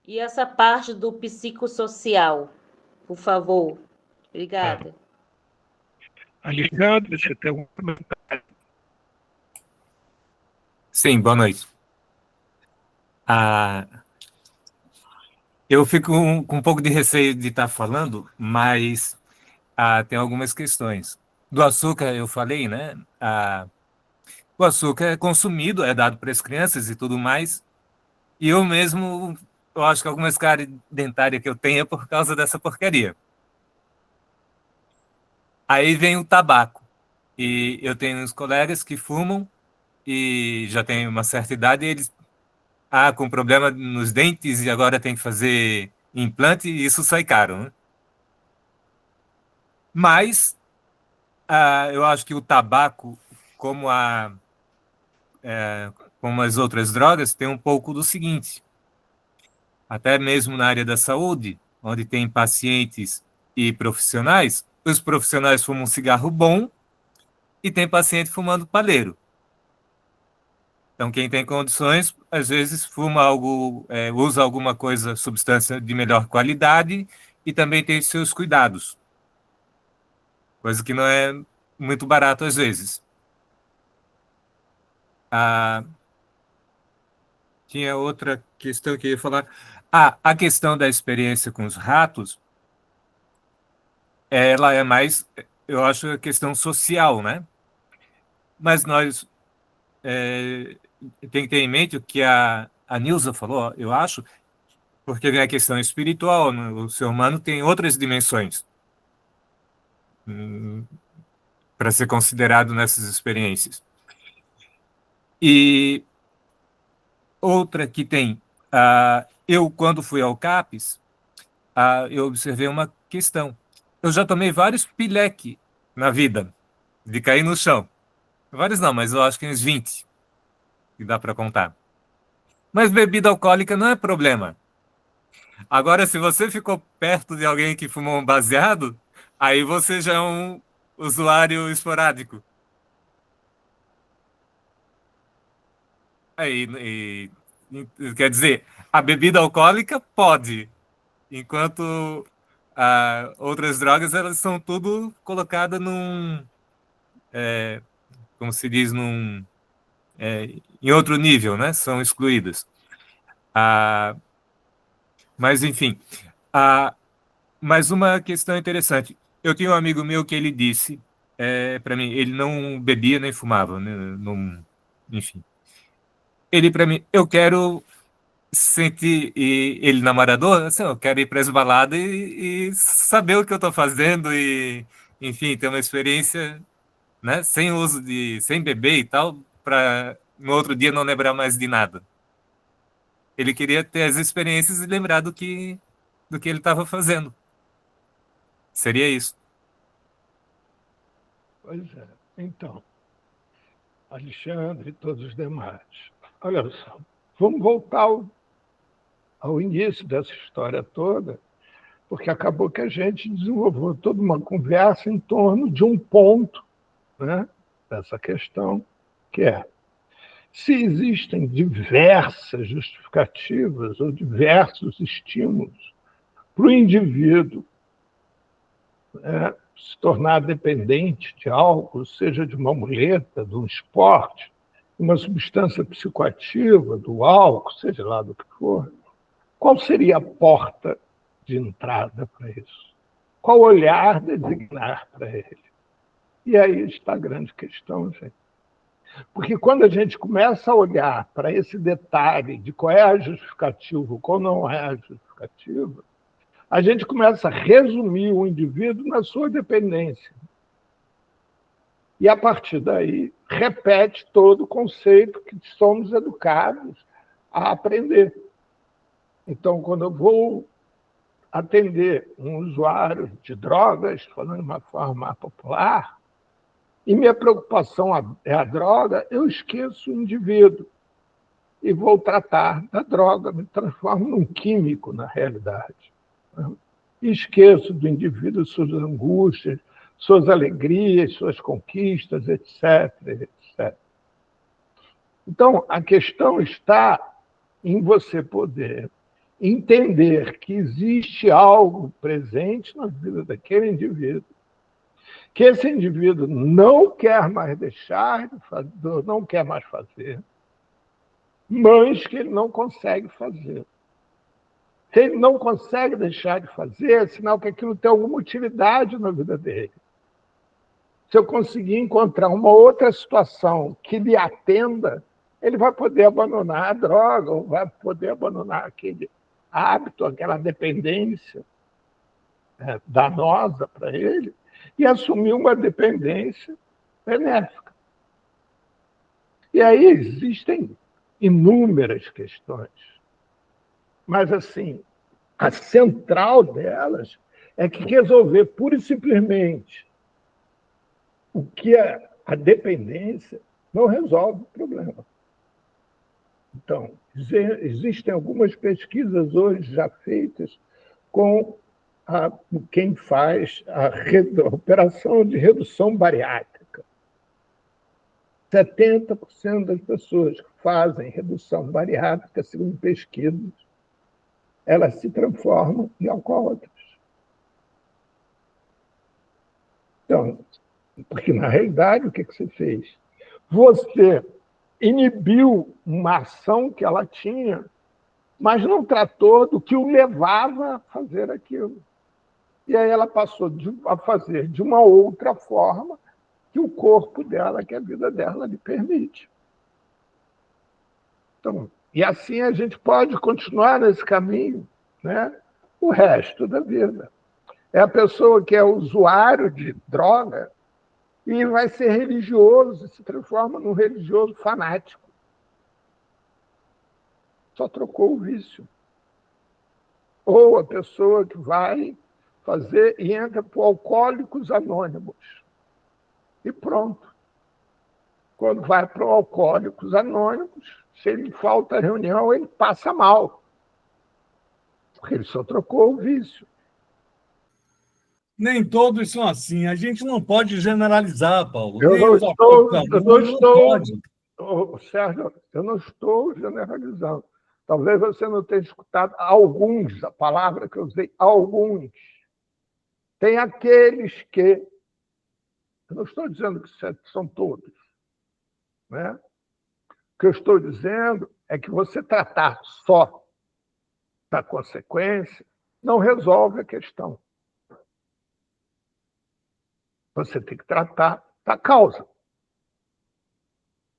e essa parte do psicossocial, por favor. Obrigada. Alexandre, você tem algum comentário? Sim, boa noite. Eu fico com um pouco de receio de estar falando, mas tem algumas questões. Do açúcar, eu falei, né? O açúcar é consumido, é dado para as crianças e tudo mais, e eu mesmo, eu acho que algumas cáries dentárias que eu tenho é por causa dessa porcaria. Aí vem o tabaco, e eu tenho uns colegas que fumam e já têm uma certa idade, e eles com problema nos dentes e agora tem que fazer implante e isso sai caro, né? Mas eu acho que o tabaco, como como as outras drogas, tem um pouco do seguinte, até mesmo na área da saúde, onde tem pacientes e profissionais, os profissionais fumam um cigarro bom e tem paciente fumando palheiro. Então, quem tem condições, às vezes fuma algo, usa alguma coisa, substância de melhor qualidade e também tem seus cuidados. Coisa que não é muito barato às vezes. Tinha outra questão que eu ia falar. A questão da experiência com os ratos, ela é mais, eu acho, a questão social, né? Mas nós tem que ter em mente o que a Nilza falou, eu acho, porque vem a questão espiritual, né? O ser humano tem outras dimensões para ser considerado nessas experiências. E outra que tem, eu quando fui ao CAPES, eu observei uma questão. Eu já tomei vários pileque na vida, de cair no chão. Vários não, mas eu acho que uns 20, que dá para contar. Mas bebida alcoólica não é problema. Agora, se você ficou perto de alguém que fumou um baseado, aí você já é um usuário esporádico. Quer dizer, a bebida alcoólica pode, enquanto outras drogas, elas são tudo colocadas como se diz, em outro nível, né? São excluídas. Mas, enfim, mas uma questão interessante. Eu tinha um amigo meu que ele disse para mim, ele não bebia nem fumava, né? Não, enfim. Ele para mim, eu quero senti ele namorador, assim, eu quero ir para as baladas e saber o que eu estou fazendo e, enfim, ter uma experiência, né, sem beber e tal, para no outro dia não lembrar mais de nada. Ele queria ter as experiências e lembrar do que ele estava fazendo. Seria isso. Pois é. Então, Alexandre e todos os demais, olha só, vamos voltar ao início dessa história toda, porque acabou que a gente desenvolveu toda uma conversa em torno de um ponto, né, dessa questão, que é: se existem diversas justificativas ou diversos estímulos para o indivíduo, né, se tornar dependente de algo, seja de uma muleta, de um esporte, uma substância psicoativa, do álcool, seja lá do que for, qual seria a porta de entrada para isso? Qual olhar designar para ele? E aí está a grande questão, gente. Porque quando a gente começa a olhar para esse detalhe de qual é a justificativa, qual não é a justificativa, a gente começa a resumir o indivíduo na sua dependência. E, a partir daí, repete todo o conceito que somos educados a aprender. Então, quando eu vou atender um usuário de drogas, falando de uma forma popular, e minha preocupação é a droga, eu esqueço o indivíduo e vou tratar da droga, me transformo num químico, na realidade. E esqueço do indivíduo suas angústias, suas alegrias, suas conquistas, etc, etc. Então, a questão está em você poder entender que existe algo presente na vida daquele indivíduo, que esse indivíduo não quer mais deixar de fazer, não quer mais fazer, mas que ele não consegue fazer. Se ele não consegue deixar de fazer, é sinal que aquilo tem alguma utilidade na vida dele. Se eu conseguir encontrar uma outra situação que lhe atenda, ele vai poder abandonar a droga, ou vai poder abandonar aquele hábito, aquela dependência danosa para ele, e assumir uma dependência benéfica. E aí existem inúmeras questões. Mas, assim, a central delas é que resolver pura e simplesmente o que é a dependência não resolve o problema. Então, existem algumas pesquisas hoje já feitas com quem faz a operação de redução bariátrica. 70% das pessoas que fazem redução bariátrica, segundo pesquisas, elas se transformam em alcoólatras. Então, porque, na realidade, o que você fez? Você inibiu uma ação que ela tinha, mas não tratou do que o levava a fazer aquilo. E aí ela passou a fazer de uma outra forma que o corpo dela, que a vida dela lhe permite. Então, e assim a gente pode continuar nesse caminho, né, o resto da vida. É a pessoa que é usuário de droga e vai ser religioso, se transforma num religioso fanático. Só trocou o vício. Ou a pessoa que vai fazer e entra para Alcoólicos Anônimos. E pronto. Quando vai para o Alcoólicos Anônimos, se ele falta a reunião, ele passa mal. Porque ele só trocou o vício. Nem todos são assim. A gente não pode generalizar, Paulo. Eu não estou, Sérgio, eu não estou generalizando. Talvez você não tenha escutado alguns, a palavra que eu usei, alguns. Tem aqueles que... Eu não estou dizendo que são todos. Né? O que eu estou dizendo é que você tratar só da consequência não resolve a questão. Você tem que tratar da causa.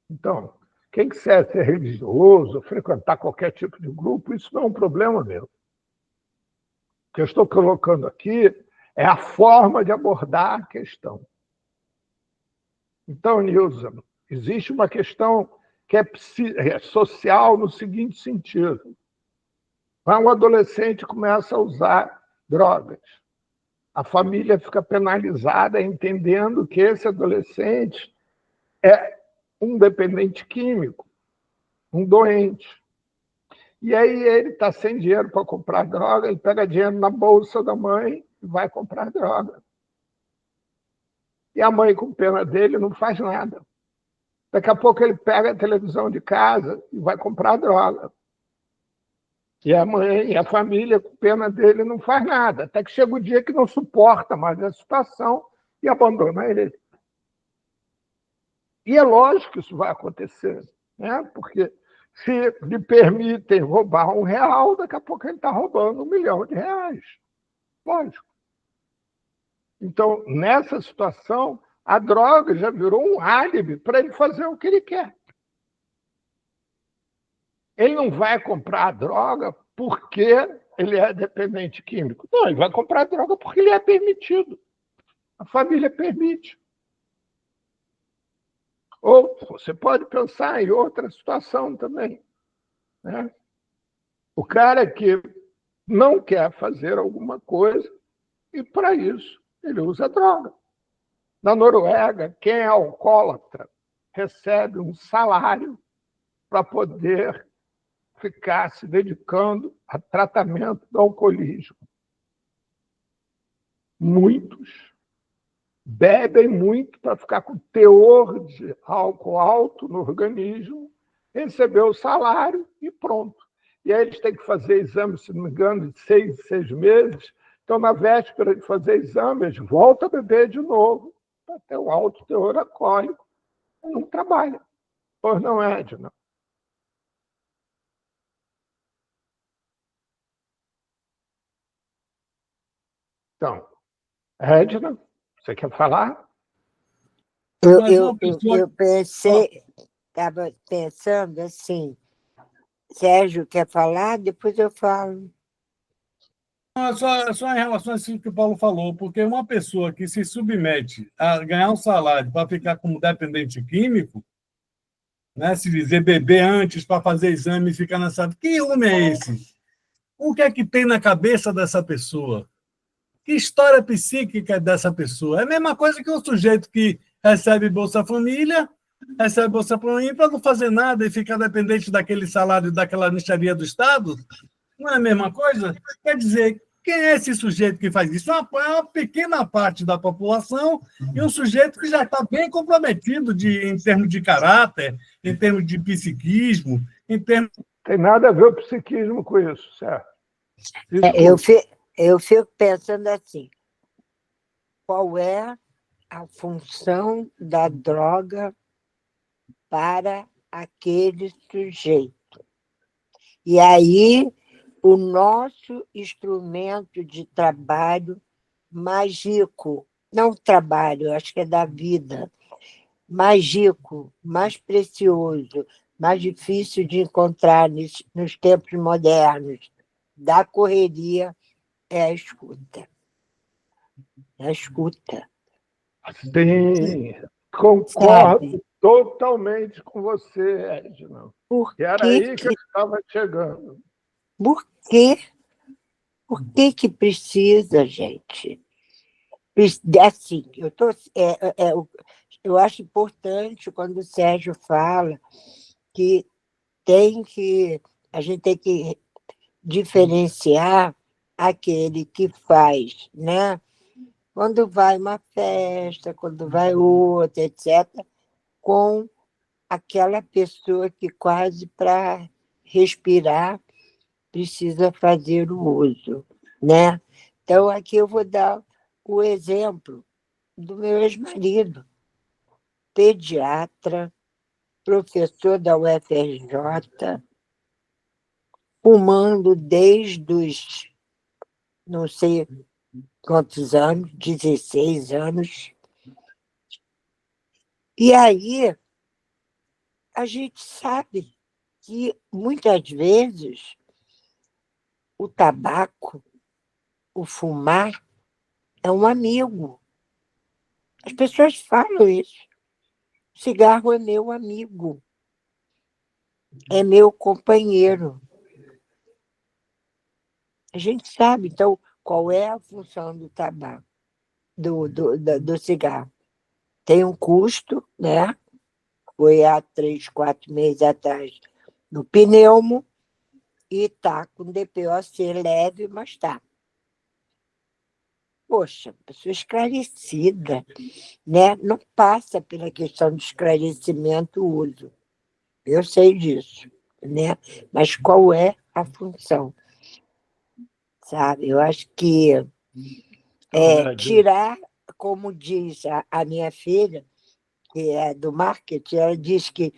Então, Quem quiser ser religioso, frequentar qualquer tipo de grupo, isso não é um problema meu. O que eu estou colocando aqui é a forma de abordar a questão. Então, Nilza, existe uma questão que é social no seguinte sentido. Um adolescente começa a usar drogas. A família fica penalizada entendendo que esse adolescente é um dependente químico, um doente. E aí ele está sem dinheiro para comprar droga, ele pega dinheiro na bolsa da mãe e vai comprar droga. E a mãe, com pena dele, não faz nada. Daqui a pouco ele pega a televisão de casa e vai comprar droga. E a mãe e a família, com pena dele, não faz nada. Até que chega o dia que não suporta mais a situação e abandona ele. E é lógico que isso vai acontecer, né? Porque se lhe permitem roubar R$1, daqui a pouco ele está roubando R$1.000.000. Lógico. Então, nessa situação, a droga já virou um álibi para ele fazer o que ele quer. Ele não vai comprar a droga porque ele é dependente químico. Não, ele vai comprar a droga porque ele é permitido. A família permite. Ou você pode pensar em outra situação também, né? O cara que não quer fazer alguma coisa e, para isso, ele usa droga. Na Noruega, quem é alcoólatra recebe um salário para poder ficar se dedicando a tratamento do alcoolismo. Muitos bebem muito para ficar com teor de álcool alto no organismo, receber o salário e pronto. E aí eles têm que fazer exames, se não me engano, de 6 meses. Então, na véspera de fazer exames, volta a beber de novo para ter um alto teor alcoólico. Não trabalha. Pois não, Edna? Então, Edna, você quer falar? Mas uma pessoa. Eu pensei, estava pensando assim, Sérgio quer falar, depois eu falo. Só em relação a isso que o Paulo falou, porque uma pessoa que se submete a ganhar um salário para ficar como dependente químico, né, se dizer beber antes para fazer exame e ficar nessa. Que homem é esse? O que é que tem na cabeça dessa pessoa? Que história psíquica é dessa pessoa? É a mesma coisa que um sujeito que recebe Bolsa Família, recebe Bolsa Família para não fazer nada e ficar dependente daquele salário, daquela mixaria do Estado. Não é a mesma coisa? Quer dizer, quem é esse sujeito que faz isso? É uma pequena parte da população e um sujeito que já está bem comprometido em termos de caráter, em termos de psiquismo, em termos. Tem nada a ver o psiquismo com isso, certo? Eu fico pensando assim, qual é a função da droga para aquele sujeito? E aí, o nosso instrumento de trabalho mais rico, não trabalho, acho que é da vida, mais rico, mais precioso, mais difícil de encontrar nos tempos modernos, da correria, é a escuta. É a escuta. Sim, concordo totalmente com você, Edna. Por Era aí que eu estava chegando. Por quê? Por que precisa, gente? Assim, eu acho importante quando o Sérgio fala que a gente tem que diferenciar aquele que faz, né? Quando vai uma festa, quando vai outra, etc., com aquela pessoa que quase para respirar precisa fazer o uso, né? Então, aqui eu vou dar o exemplo do meu ex-marido, pediatra, professor da UFRJ, fumando desde os não sei quantos anos, 16 anos. E aí, a gente sabe que, muitas vezes, o tabaco, o fumar, é um amigo. As pessoas falam isso. O cigarro é meu amigo, é meu companheiro. A gente sabe, então, qual é a função do tabaco, do cigarro. Tem um custo, né? Foi há 3, 4 meses atrás no pneumo e está com DPOC leve, mas está. Poxa, pessoa esclarecida, né? Não passa pela questão do esclarecimento o uso. Eu sei disso, né? Mas qual é a função? Sabe? Eu acho que tirar, como diz a minha filha, que é do marketing, ela diz que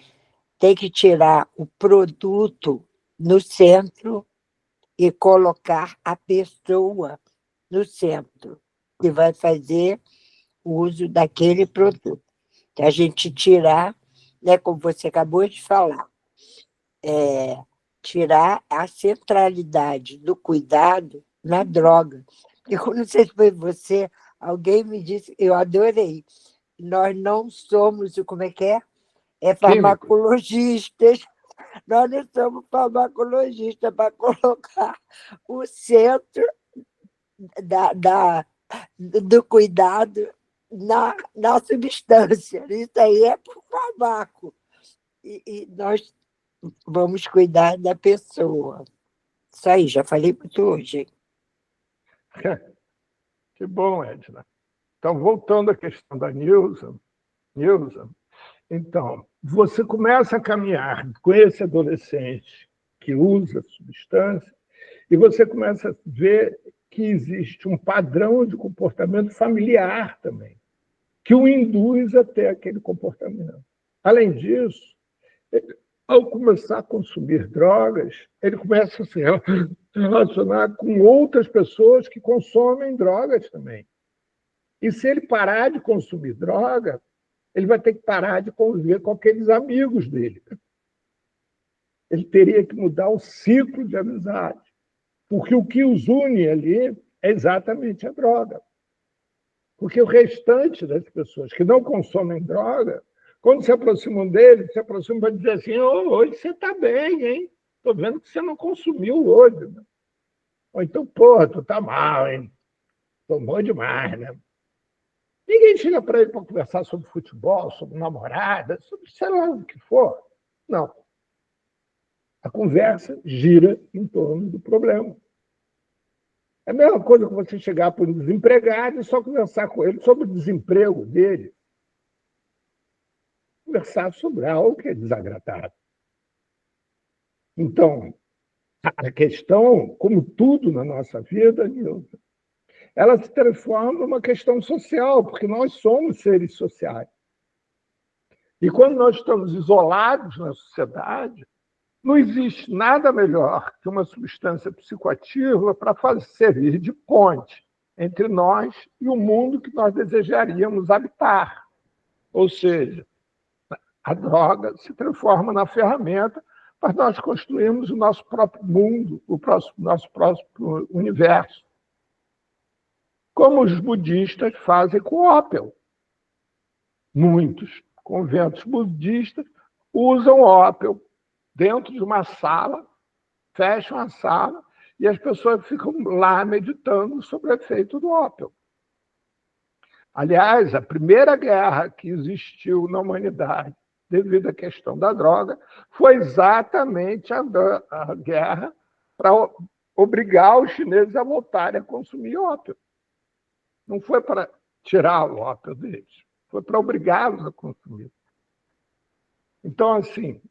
tem que tirar o produto no centro e colocar a pessoa no centro, que vai fazer o uso daquele produto. Que a gente tirar, né, como você acabou de falar, tirar a centralidade do cuidado na droga. Eu não sei se foi você, alguém me disse, eu adorei, nós não somos, como é que é? Farmacologistas, nós não somos farmacologistas para colocar o centro do cuidado na substância. Isso aí é para o farmaco. E nós vamos cuidar da pessoa. Isso aí, já falei muito hoje. Que bom, Edna. Então, voltando à questão da Nilza, então, você começa a caminhar com esse adolescente que usa substância e você começa a ver que existe um padrão de comportamento familiar também, que o induz a ter aquele comportamento. Além disso, ao começar a consumir drogas, ele começa a se relacionar com outras pessoas que consomem drogas também. E se ele parar de consumir droga, ele vai ter que parar de conviver com aqueles amigos dele. Ele teria que mudar o ciclo de amizade, porque o que os une ali é exatamente a droga. Porque o restante das pessoas que não consomem droga, quando se aproximam dele, se aproximam para dizer assim: hoje você está bem, hein? Estou vendo que você não consumiu hoje. Né? Ou então, pô, tu está mal, hein? Tomou demais, né? Ninguém chega para ele para conversar sobre futebol, sobre namorada, sobre sei lá o que for. Não. A conversa gira em torno do problema. É a mesma coisa que você chegar para um desempregado e só conversar com ele sobre o desemprego dele. Conversar sobre algo que é desagradável. Então, a questão, como tudo na nossa vida, Nilza, ela se transforma numa questão social, porque nós somos seres sociais. E quando nós estamos isolados na sociedade, não existe nada melhor que uma substância psicoativa para servir de ponte entre nós e o mundo que nós desejaríamos habitar. Ou seja, a droga se transforma na ferramenta para nós construirmos o nosso próprio mundo, nosso próprio universo. Como os budistas fazem com o ópio. Muitos conventos budistas usam ópio dentro de uma sala, fecham a sala e as pessoas ficam lá meditando sobre o efeito do ópio. Aliás, a primeira guerra que existiu na humanidade devido à questão da droga foi exatamente a guerra para obrigar os chineses a voltarem a consumir ópio. Não foi para tirar o ópio deles, foi para obrigá-los a consumir. Então, assim,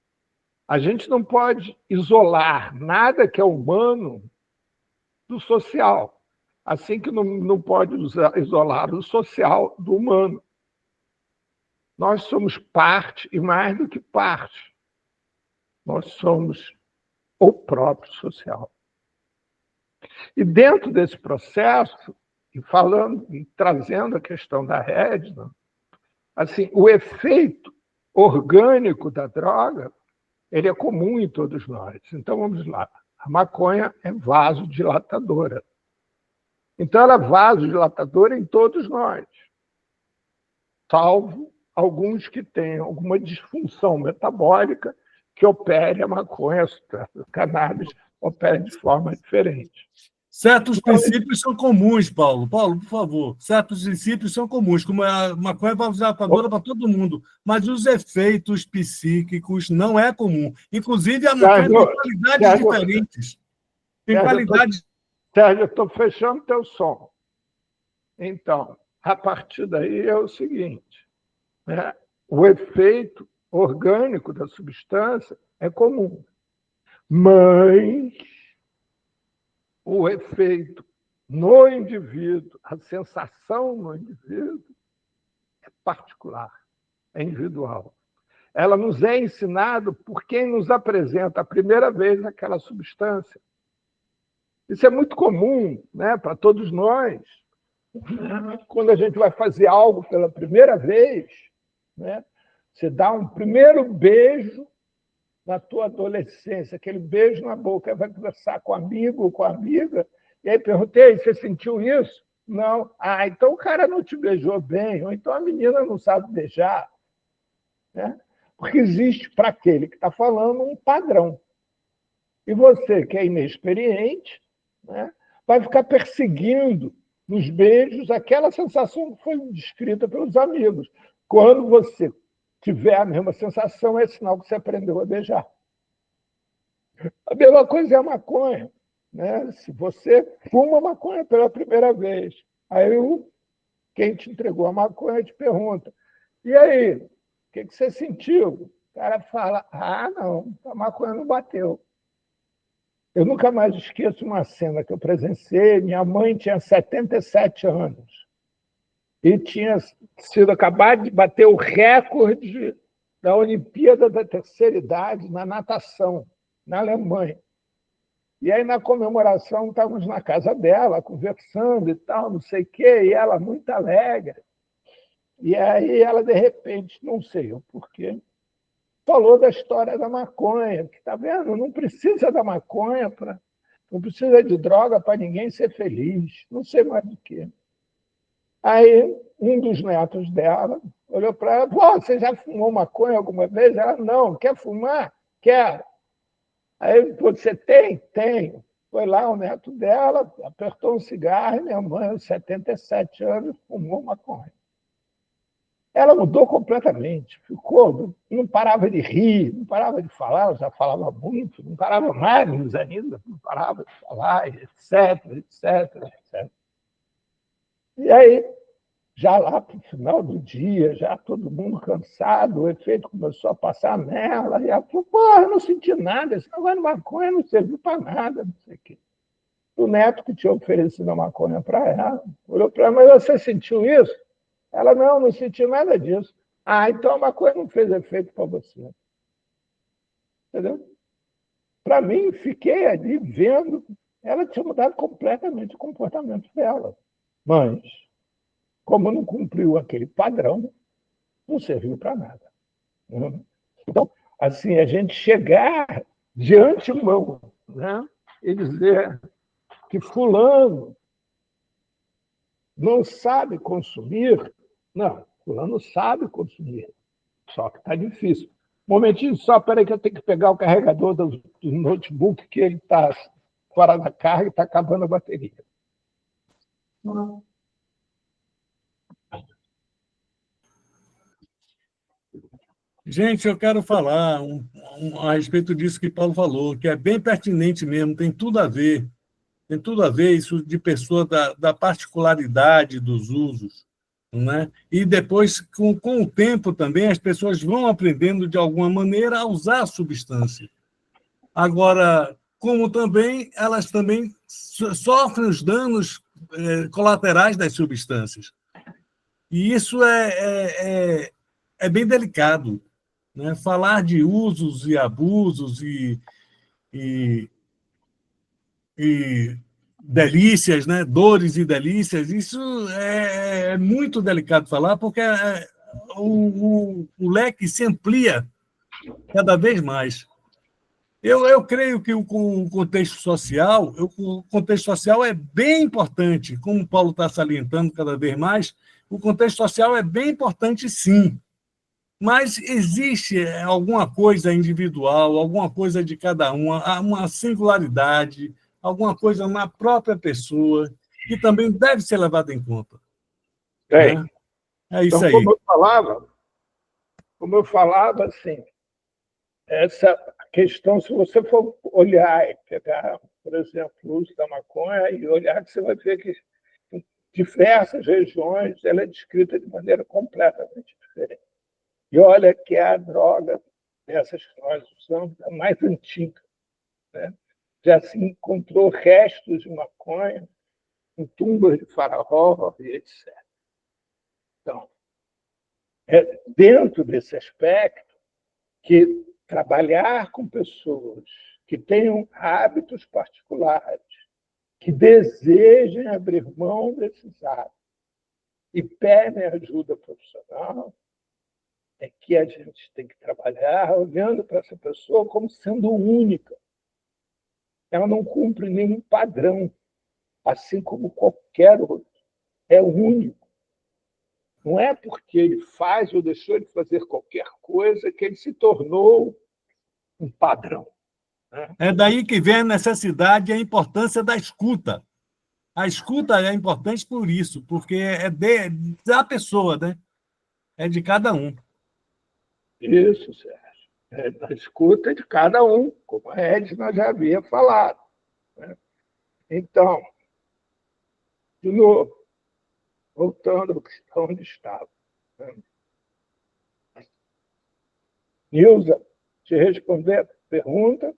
a gente não pode isolar nada que é humano do social, assim que não pode isolar o social do humano. Nós somos parte, e mais do que parte, nós somos o próprio social. E dentro desse processo, e falando e trazendo a questão da Edna, assim, o efeito orgânico da droga, ele é comum em todos nós. Então, vamos lá. A maconha é vasodilatadora. Então, ela é vasodilatadora em todos nós, salvo alguns que têm alguma disfunção metabólica que opere a maconha, a cannabis opera de forma diferente. Certos princípios são comuns, Paulo. Paulo, por favor. Certos princípios são comuns, como a maconha é vasodilatadora para todo mundo, mas os efeitos psíquicos não é comum. Inclusive, a maconha tem qualidades diferentes. Tem qualidades... Sérgio, eu estou fechando teu som. Então, a partir daí é o seguinte, né? O efeito orgânico da substância é comum, mas o efeito no indivíduo, a sensação no indivíduo é particular, é individual. Ela nos é ensinada por quem nos apresenta a primeira vez aquela substância. Isso é muito comum, né, para todos nós. Quando a gente vai fazer algo pela primeira vez, né, você dá um primeiro beijo na tua adolescência, aquele beijo na boca, vai conversar com amigo ou com amiga, e aí perguntei, você sentiu isso? Não. Ah, então o cara não te beijou bem, ou então a menina não sabe beijar. Né? Porque existe, para aquele que está falando, um padrão. E você, que é inexperiente, né, vai ficar perseguindo nos beijos aquela sensação que foi descrita pelos amigos. Quando você tiver a mesma sensação, é sinal que você aprendeu a beijar. A mesma coisa é a maconha. Né? Se você fuma maconha pela primeira vez, aí quem te entregou a maconha te pergunta, e aí, o que você sentiu? O cara fala, não, a maconha não bateu. Eu nunca mais esqueço uma cena que eu presenciei. Minha mãe tinha 77 anos e tinha sido acabado de bater o recorde da Olimpíada da terceira idade na natação, na Alemanha. E aí, na comemoração, estávamos na casa dela, conversando e tal, não sei o quê, e ela muito alegre. E aí ela, de repente, não sei o porquê, falou da história da maconha, que está vendo? Não precisa da maconha, não precisa de droga para ninguém ser feliz, não sei mais do que. Aí um dos netos dela olhou para ela, pô, você já fumou maconha alguma vez? Ela, não, quer fumar? Quero. Aí, você tem? Tenho. Foi lá o neto dela, apertou um cigarro, e minha mãe, aos 77 anos, fumou maconha. Ela mudou completamente, ficou, não parava de rir, não parava de falar, ela já falava muito, não parava mais ainda, não parava de falar, etc, etc, etc. E aí, já lá para o final do dia, já todo mundo cansado, o efeito começou a passar nela, e ela falou, eu não senti nada, esse negócio de maconha não serviu para nada, não sei o quê. O neto que tinha oferecido a maconha para ela, olhou para ela, mas você sentiu isso? Ela, não sentiu nada disso. Então a maconha não fez efeito para você. Entendeu? Para mim, fiquei ali vendo, ela tinha mudado completamente o comportamento dela. Mas, como não cumpriu aquele padrão, não serviu para nada. Então, assim, a gente chegar de antemão, né, e dizer que fulano não sabe consumir, não, fulano sabe consumir, só que está difícil. Um momentinho só, peraí que eu tenho que pegar o carregador do notebook, que ele está fora da carga e está acabando a bateria. Gente, eu quero falar a respeito disso que Paulo falou, que é bem pertinente mesmo, tem tudo a ver isso de pessoa da particularidade dos usos, né? E depois, com o tempo também, as pessoas vão aprendendo de alguma maneira a usar a substância. Agora, como também elas também sofrem os danos colaterais das substâncias. E isso é bem delicado, né? Falar de usos e abusos e delícias, né? Dores e delícias, isso é muito delicado falar, porque o leque se amplia cada vez mais. Eu creio que o contexto social é bem importante, como o Paulo está salientando cada vez mais, o contexto social é bem importante, sim. Mas existe alguma coisa individual, alguma coisa de cada um, uma singularidade, alguma coisa na própria pessoa, que também deve ser levada em conta. Tem. Né? É isso Então, aí. como eu falava, assim, essa questão, se você for olhar e pegar, por exemplo, o uso da maconha e olhar, você vai ver que em diversas regiões ela é descrita de maneira completamente diferente. E olha que é a droga dessas que nós usamos, a mais antiga. Né? Já se encontrou restos de maconha em tumbas de faraó e etc. Então, é dentro desse aspecto que trabalhar com pessoas que tenham hábitos particulares, que desejem abrir mão desses hábitos e pedem ajuda profissional, é que a gente tem que trabalhar olhando para essa pessoa como sendo única. Ela não cumpre nenhum padrão, assim como qualquer outro. É único. Não é porque ele faz ou deixou de fazer qualquer coisa que ele se tornou um padrão. Né? É daí que vem a necessidade e a importância da escuta. A escuta é importante por isso, porque é da pessoa, né? É de cada um. Isso, Sérgio. É da escuta de cada um, como a Edna já havia falado. Né? Então, de novo, voltando ao onde estava. Né? Nilza, te responder a pergunta?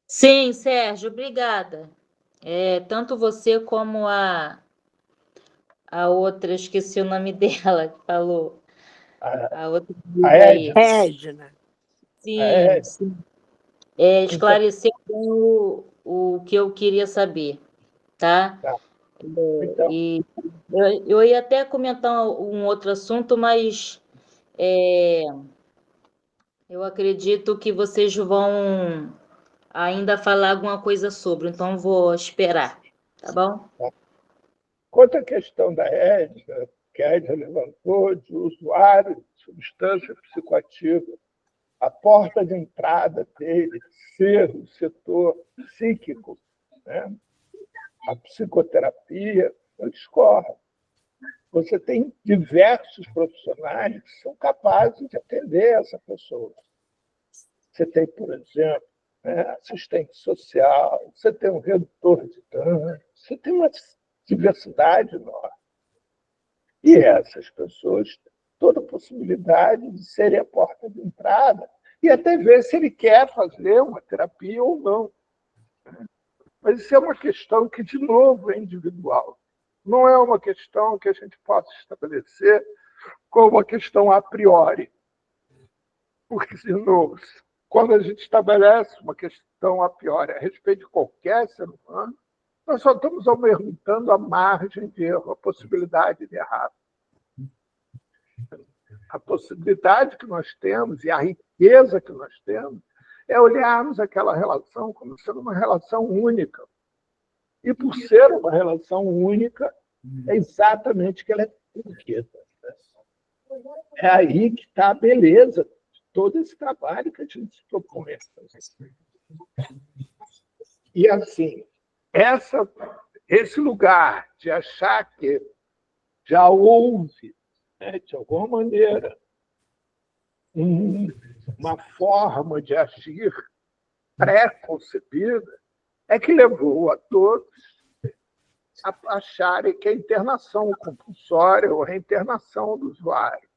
Sim, Sérgio, obrigada. Tanto você como a outra, esqueci o nome dela, que falou, A, a outra a amiga aí. Edna? Regina. Sim, sim. Então, Esclareceu o que eu queria saber, tá? tá. Então, E eu ia até comentar um outro assunto, mas eu acredito que vocês vão ainda falar alguma coisa sobre, então vou esperar, tá bom? quanto à questão da Edna, que a Edna levantou, de usuário de substância psicoativa, a porta de entrada dele ser o setor psíquico, né? A psicoterapia, eu discordo. Você tem diversos profissionais que são capazes de atender essa pessoa. Você tem, por exemplo, né, assistente social, você tem um redutor de dano, você tem uma diversidade enorme. E essas pessoas têm toda a possibilidade de serem a porta de entrada e até ver se ele quer fazer uma terapia ou não. Mas isso é uma questão que, de novo, é individual. Não é uma questão que a gente possa estabelecer como uma questão a priori. Porque, de novo, quando a gente estabelece uma questão a priori a respeito de qualquer ser humano, nós só estamos aumentando a margem de erro, a possibilidade de errar. A possibilidade que nós temos e a riqueza que nós temos é olharmos aquela relação como sendo uma relação única. E por ser uma relação única, é exatamente que ela é única. É aí que está a beleza de todo esse trabalho que a gente se propõe a fazer. E, assim, esse lugar de achar que já houve, né, de alguma maneira, uma forma de agir pré-concebida, é que levou a todos a acharem que a internação compulsória ou a internação do usuário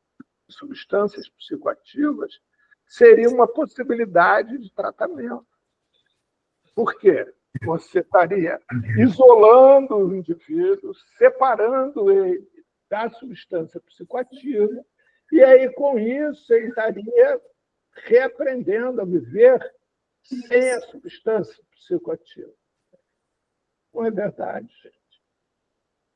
de substâncias psicoativas seria uma possibilidade de tratamento. Por quê? Você estaria isolando o indivíduo, separando ele da substância psicoativa, e aí, com isso, ele estaria reaprendendo a viver sem a substância psicoativa. Não é verdade, gente.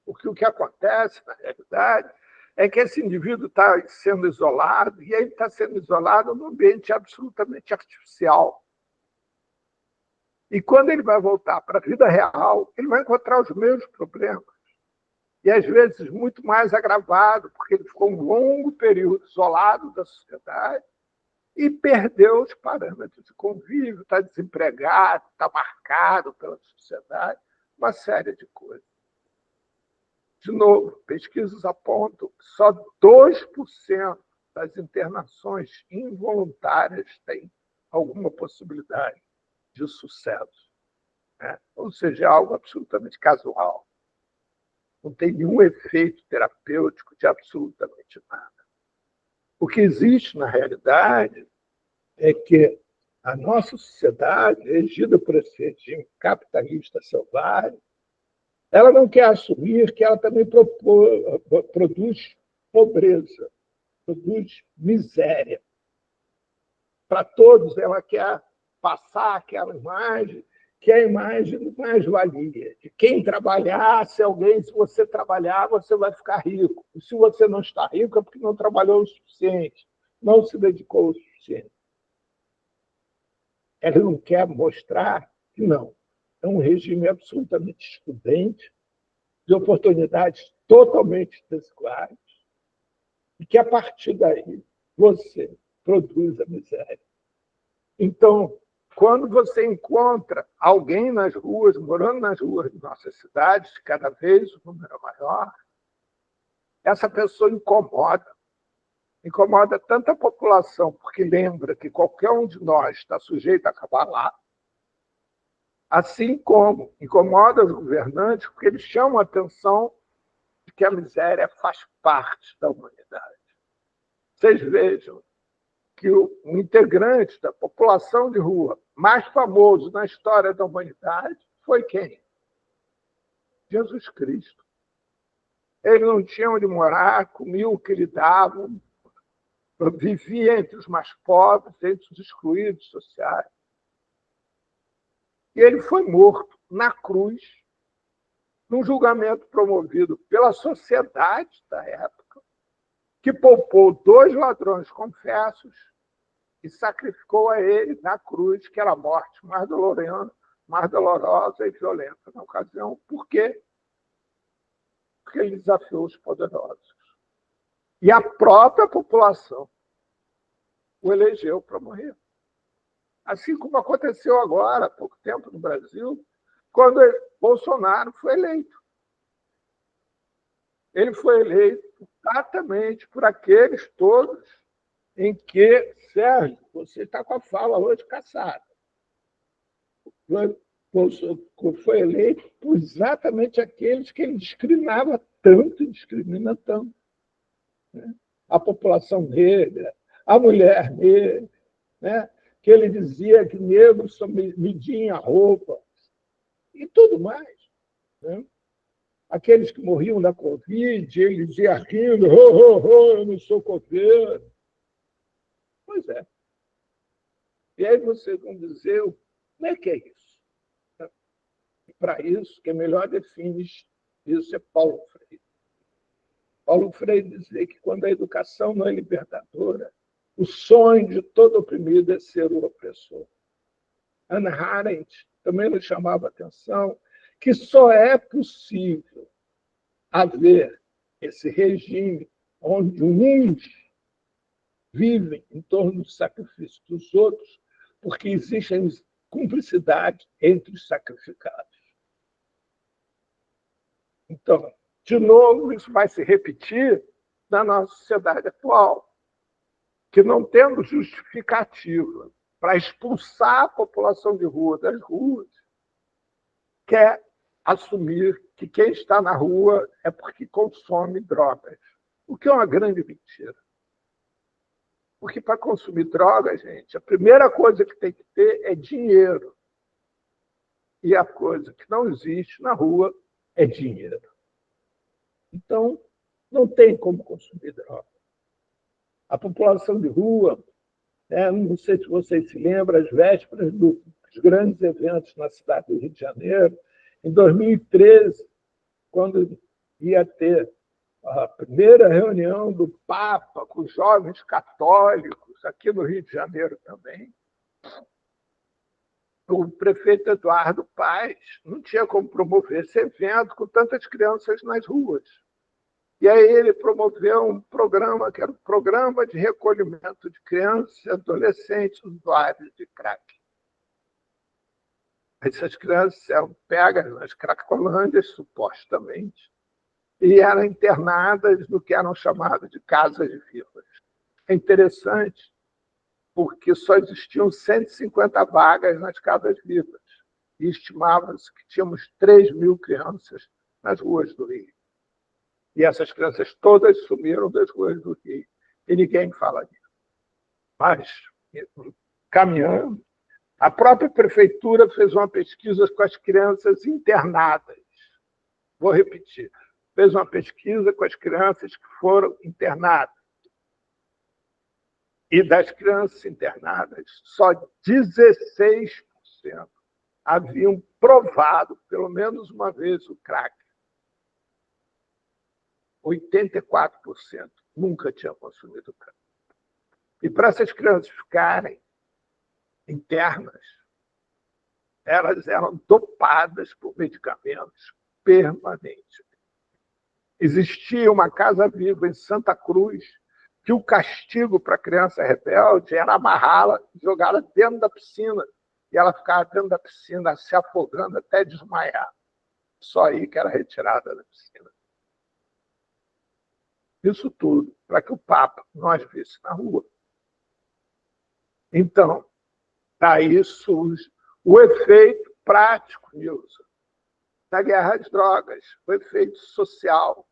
Porque o que acontece, na realidade, é que esse indivíduo está sendo isolado, e ele está sendo isolado num ambiente absolutamente artificial. E quando ele vai voltar para a vida real, ele vai encontrar os mesmos problemas. E, às vezes, muito mais agravado, porque ele ficou um longo período isolado da sociedade e perdeu os parâmetros de convívio, está desempregado, está marcado pela sociedade, uma série de coisas. De novo, pesquisas apontam que só 2% das internações involuntárias têm alguma possibilidade de sucesso, né? Ou seja, é algo absolutamente casual. Não tem nenhum efeito terapêutico de absolutamente nada. O que existe, na realidade, é que a nossa sociedade, regida por esse regime capitalista selvagem, ela não quer assumir que ela também produz pobreza, produz miséria. Para todos, ela quer passar aquela imagem, que é a imagem do mais-valia, de quem trabalhar, se você trabalhar, você vai ficar rico. E se você não está rico, é porque não trabalhou o suficiente, não se dedicou o suficiente. Ela não quer mostrar que não. É um regime absolutamente excludente, de oportunidades totalmente desiguais, e que, a partir daí, você produz a miséria. Então, quando você encontra alguém nas ruas, morando nas ruas de nossas cidades, cada vez o número é maior, essa pessoa incomoda. Incomoda tanto a população, porque lembra que qualquer um de nós está sujeito a acabar lá, assim como incomoda os governantes, porque eles chamam a atenção de que a miséria faz parte da humanidade. Vocês vejam que o integrante da população de rua mais famoso na história da humanidade foi quem? Jesus Cristo. Ele não tinha onde morar, comia o que lhe davam, vivia entre os mais pobres, entre os excluídos sociais. E ele foi morto na cruz, num julgamento promovido pela sociedade da época, que poupou 2 ladrões confessos e sacrificou a ele na cruz, que era a morte mais dolorosa e violenta na ocasião. Por quê? Porque ele desafiou os poderosos. E a própria população o elegeu para morrer. Assim como aconteceu agora, há pouco tempo, no Brasil, quando Bolsonaro foi eleito. Ele foi eleito exatamente por aqueles todos em que, Sérgio, você está com a fala hoje caçada. Foi eleito por exatamente aqueles que ele discriminava tanto e discrimina tanto, né? A população negra, a mulher negra, né? Que ele dizia que negros só mediam a roupa e tudo mais, né? Aqueles que morriam da Covid, ele dizia rindo, eu não sou coveiro. Pois é. E aí vocês vão dizer, como é que é isso? Para isso, quem melhor define isso é Paulo Freire. Paulo Freire dizia que quando a educação não é libertadora, o sonho de todo oprimido é ser o opressor. Hannah Arendt também nos chamava a atenção que só é possível haver esse regime onde uns vivem em torno do sacrifício dos outros, porque existem cumplicidade entre os sacrificados. Então, de novo, isso vai se repetir na nossa sociedade atual, que, não tendo justificativa para expulsar a população de rua das ruas, quer assumir que quem está na rua é porque consome drogas, o que é uma grande mentira. Porque para consumir drogas, gente, a primeira coisa que tem que ter é dinheiro. E a coisa que não existe na rua é dinheiro. Então, não tem como consumir droga. A população de rua, né, não sei se vocês se lembram, às vésperas dos grandes eventos na cidade do Rio de Janeiro, em 2013, quando ia ter a primeira reunião do Papa com os jovens católicos, aqui no Rio de Janeiro também, o prefeito Eduardo Paes não tinha como promover esse evento com tantas crianças nas ruas. E aí ele promoveu um programa, que era o Programa de Recolhimento de Crianças e Adolescentes Usuários de Crack. Essas crianças eram pegas nas cracolândias, supostamente, e eram internadas no que eram chamadas de casas de vilas. É interessante, porque só existiam 150 vagas nas casas vivas, e estimava-se que tínhamos 3.000 crianças nas ruas do Rio. E essas crianças todas sumiram das ruas do Rio, e ninguém fala disso. Mas, caminhando, a própria prefeitura fez uma pesquisa com as crianças internadas. Vou repetir. Fez uma pesquisa com as crianças que foram internadas. E das crianças internadas, só 16% haviam provado, pelo menos uma vez, o crack. 84% nunca tinham consumido crack. E para essas crianças ficarem internas, elas eram dopadas por medicamentos permanentes. Existia uma casa viva em Santa Cruz que o castigo para a criança rebelde era amarrá-la e jogá-la dentro da piscina. E ela ficava dentro da piscina se afogando até desmaiar. Só aí que era retirada da piscina. Isso tudo para que o Papa não as visse na rua. Então, daí surge o efeito prático, Nilson, da guerra às drogas, o efeito social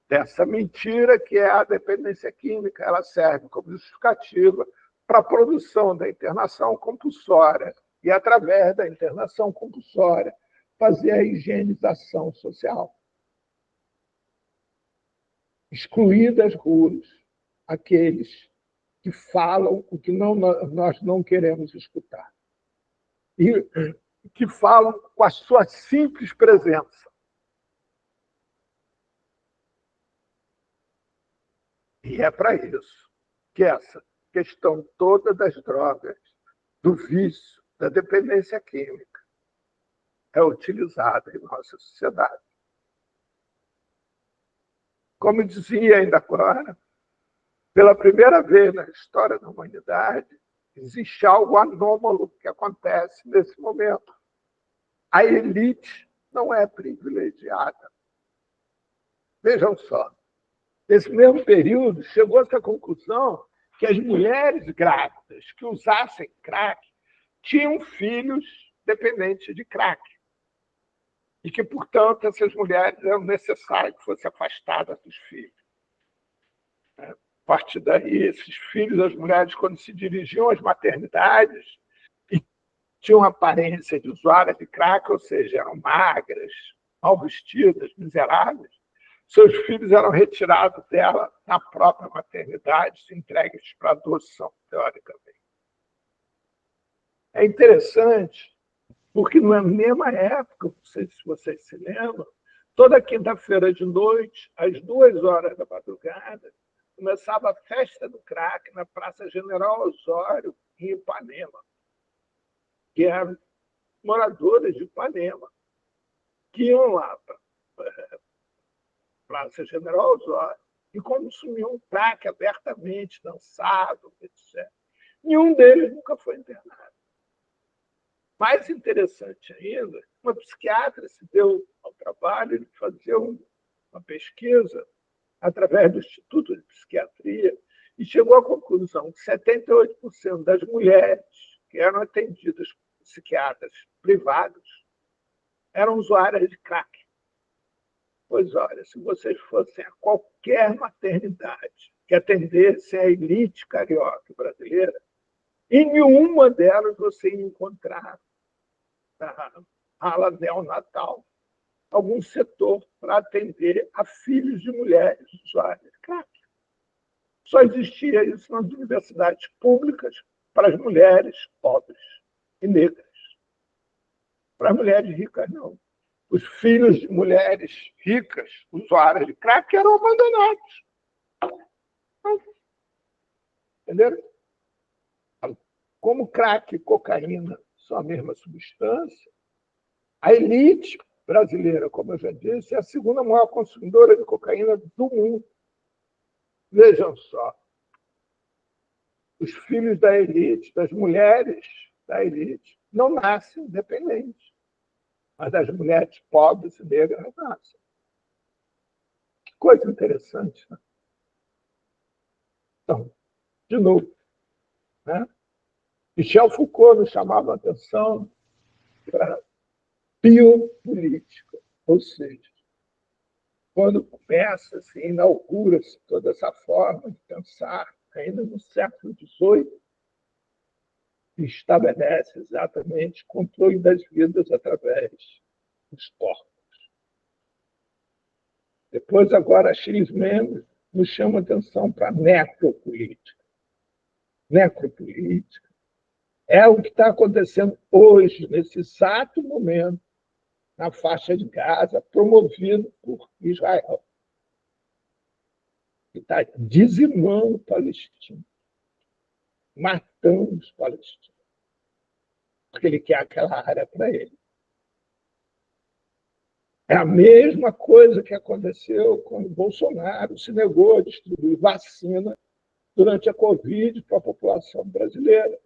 dessa mentira que é a dependência química. Ela serve como justificativa para a produção da internação compulsória e, através da internação compulsória, fazer a higienização social. Excluir das ruas aqueles que falam o que nós não queremos escutar. E que falam com a sua simples presença. E é para isso que essa questão toda das drogas, do vício, da dependência química, é utilizada em nossa sociedade. Como dizia ainda agora, pela primeira vez na história da humanidade, existe algo anômalo que acontece nesse momento. A elite não é privilegiada. Vejam só, nesse mesmo período, chegou-se à conclusão que as mulheres grávidas que usassem crack tinham filhos dependentes de crack. E que, portanto, essas mulheres eram necessário que fossem afastadas dos filhos. A partir daí, esses filhos das mulheres, quando se dirigiam às maternidades, e tinham aparência de usuárias de crack, ou seja, eram magras, mal vestidas, miseráveis, seus filhos eram retirados dela na própria maternidade e entregues para adoção, teoricamente. É interessante, porque na mesma época, não sei se vocês se lembram, toda quinta-feira de noite, às 2h da madrugada, começava a festa do crack na Praça General Osório, em Ipanema, que eram moradores de Ipanema, que iam lá para a Praça General Osório e consumiam crack abertamente, dançavam, etc. Nenhum deles nunca foi internado. Mais interessante ainda, uma psiquiatra se deu ao trabalho de fazer uma pesquisa através do Instituto de Psiquiatria e chegou à conclusão que 78% das mulheres que eram atendidas por psiquiatras privados eram usuárias de crack. Pois olha, se vocês fossem a qualquer maternidade que atendesse a elite carioca brasileira, em nenhuma delas você ia encontrar na ala neonatal algum setor para atender a filhos de mulheres usuárias de crack. Só existia isso nas universidades públicas para as mulheres pobres e negras. Para as mulheres ricas, não. Os filhos de mulheres ricas, usuárias de crack, eram abandonados. Entenderam? Como crack e cocaína são a mesma substância, a elite brasileira, como eu já disse, é a segunda maior consumidora de cocaína do mundo. Vejam só. Os filhos da elite, das mulheres da elite, não nascem independentes, mas as mulheres pobres e negras nascem. Que coisa interessante, né? Então, de novo, né? Michel Foucault nos chamava a atenção para a biopolítica, ou seja, quando começa, se inaugura-se toda essa forma de pensar, ainda no século XVIII, que estabelece exatamente o controle das vidas através dos corpos. Depois, agora, a X-Men nos chama a atenção para a necropolítica. Necropolítica é o que está acontecendo hoje, nesse exato momento, na faixa de Gaza, promovido por Israel, que está dizimando os palestinos, matando os palestinos, porque ele quer aquela área para ele. É a mesma coisa que aconteceu quando Bolsonaro se negou a distribuir vacina durante a Covid para a população brasileira.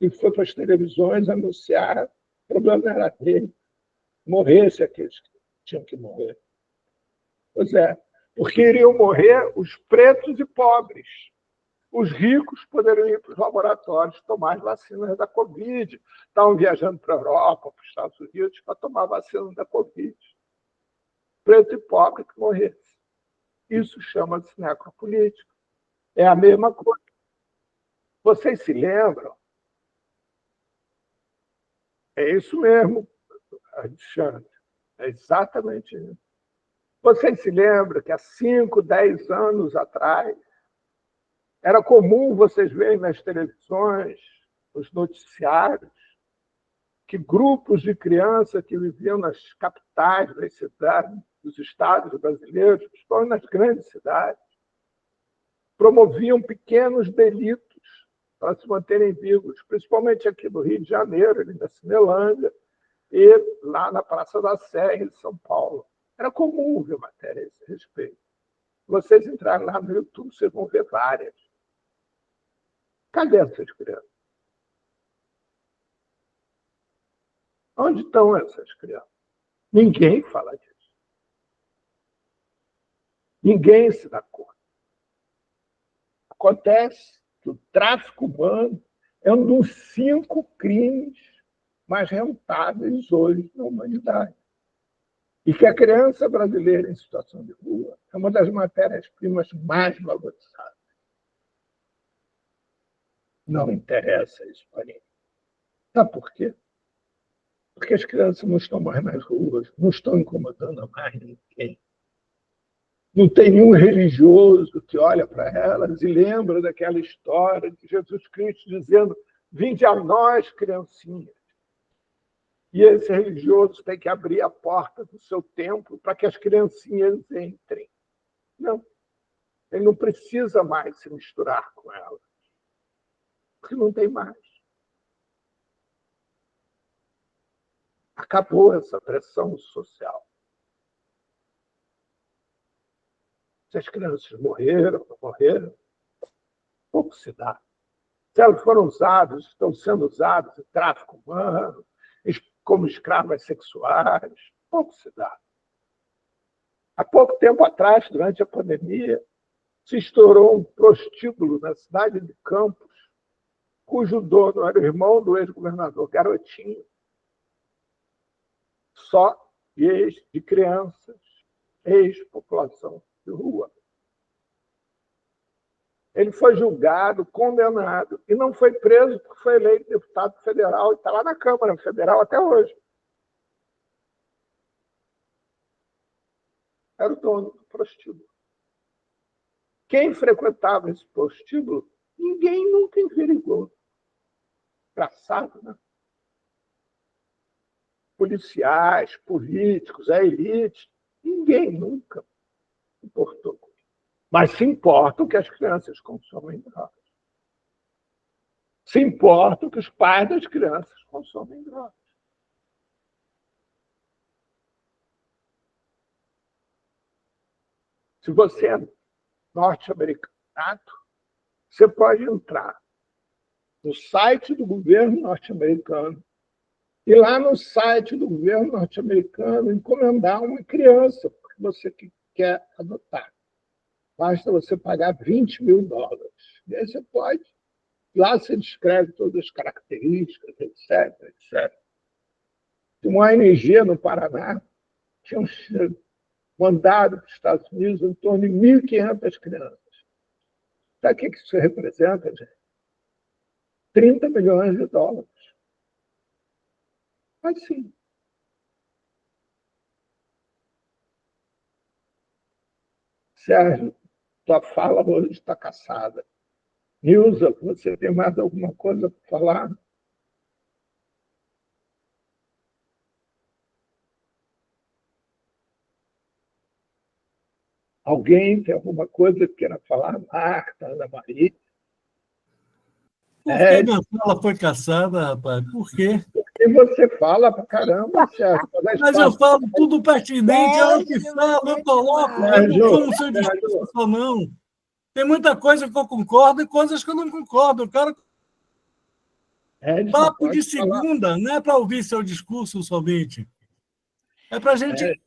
E foi para as televisões anunciar o problema era dele, morresse aqueles que tinham que morrer. Pois é, porque iriam morrer os pretos e pobres. Os ricos poderiam ir para os laboratórios tomar as vacinas da Covid. Estavam viajando para a Europa, para os Estados Unidos, para tomar a vacina da Covid. Preto e pobre que morresse. Isso chama-se necropolítica. É a mesma coisa. Vocês se lembram? É isso mesmo, Alexandre. É exatamente isso. Vocês se lembram que há 5, 10 anos atrás, era comum vocês verem nas televisões, nos noticiários, que grupos de crianças que viviam nas capitais das cidades, dos estados brasileiros, principalmente nas grandes cidades, promoviam pequenos delitos para se manterem vivos, principalmente aqui no Rio de Janeiro, ali na Cinelândia, e lá na Praça da Sé, em São Paulo. Era comum ver matéria a esse respeito. Se vocês entrarem lá no YouTube, vocês vão ver várias. Cadê essas crianças? Onde estão essas crianças? Ninguém fala disso. Ninguém se dá conta. Acontece que o tráfico humano é um dos 5 crimes mais rentáveis hoje na humanidade. E que a criança brasileira em situação de rua é uma das matérias-primas mais valorizadas. Não interessa isso para ninguém. Sabe por quê? Porque as crianças não estão mais nas ruas, não estão incomodando mais ninguém. Não tem nenhum religioso que olha para elas e lembra daquela história de Jesus Cristo dizendo: vinde a nós, criancinhas. E esse religioso tem que abrir a porta do seu templo para que as criancinhas entrem. Não. Ele não precisa mais se misturar com elas. Porque não tem mais. Acabou essa pressão social. Se as crianças morreram, não morreram, pouco se dá. Se elas foram usadas, estão sendo usadas em tráfico humano, como escravas sexuais, pouco se dá. Há pouco tempo atrás, durante a pandemia, se estourou um prostíbulo na cidade de Campos, cujo dono era o irmão do ex-governador Garotinho, só de crianças, ex-população de rua. Ele foi julgado, condenado, e não foi preso porque foi eleito deputado federal e está lá na Câmara Federal até hoje. Era o dono do prostíbulo. Quem frequentava esse prostíbulo, ninguém nunca enverigou. Engraçado, né? policiais, políticos, a elite, ninguém nunca se importou. Mas se importam que as crianças consomem drogas. Se importam que os pais das crianças consomem drogas. Se você é norte-americano, você pode entrar no site do governo norte-americano e lá no site do governo norte-americano encomendar uma criança porque você quer adotar. Basta você pagar $20.000. E aí você pode. Lá você descreve todas as características, etc, etc. Uma ONG no Paraná tinha mandado para os Estados Unidos em torno de 1.500 crianças. Sabe o que isso representa, gente? $30 milhões. Mas sim. Sérgio, tua fala hoje está caçada. Nilza, você tem mais alguma coisa para falar? Alguém tem alguma coisa que queira falar? Marta, Ana Maria? Por que minha fala foi caçada, rapaz? Por quê? E você fala pra caramba, Sérgio. Mas eu falo tudo pertinente, é o que falo, eu coloco, eu não sou um seu discurso só, não. Tem muita coisa que eu concordo e coisas que eu não concordo. Eu quero papo de segunda, não é para ouvir seu discurso somente. É para a gente...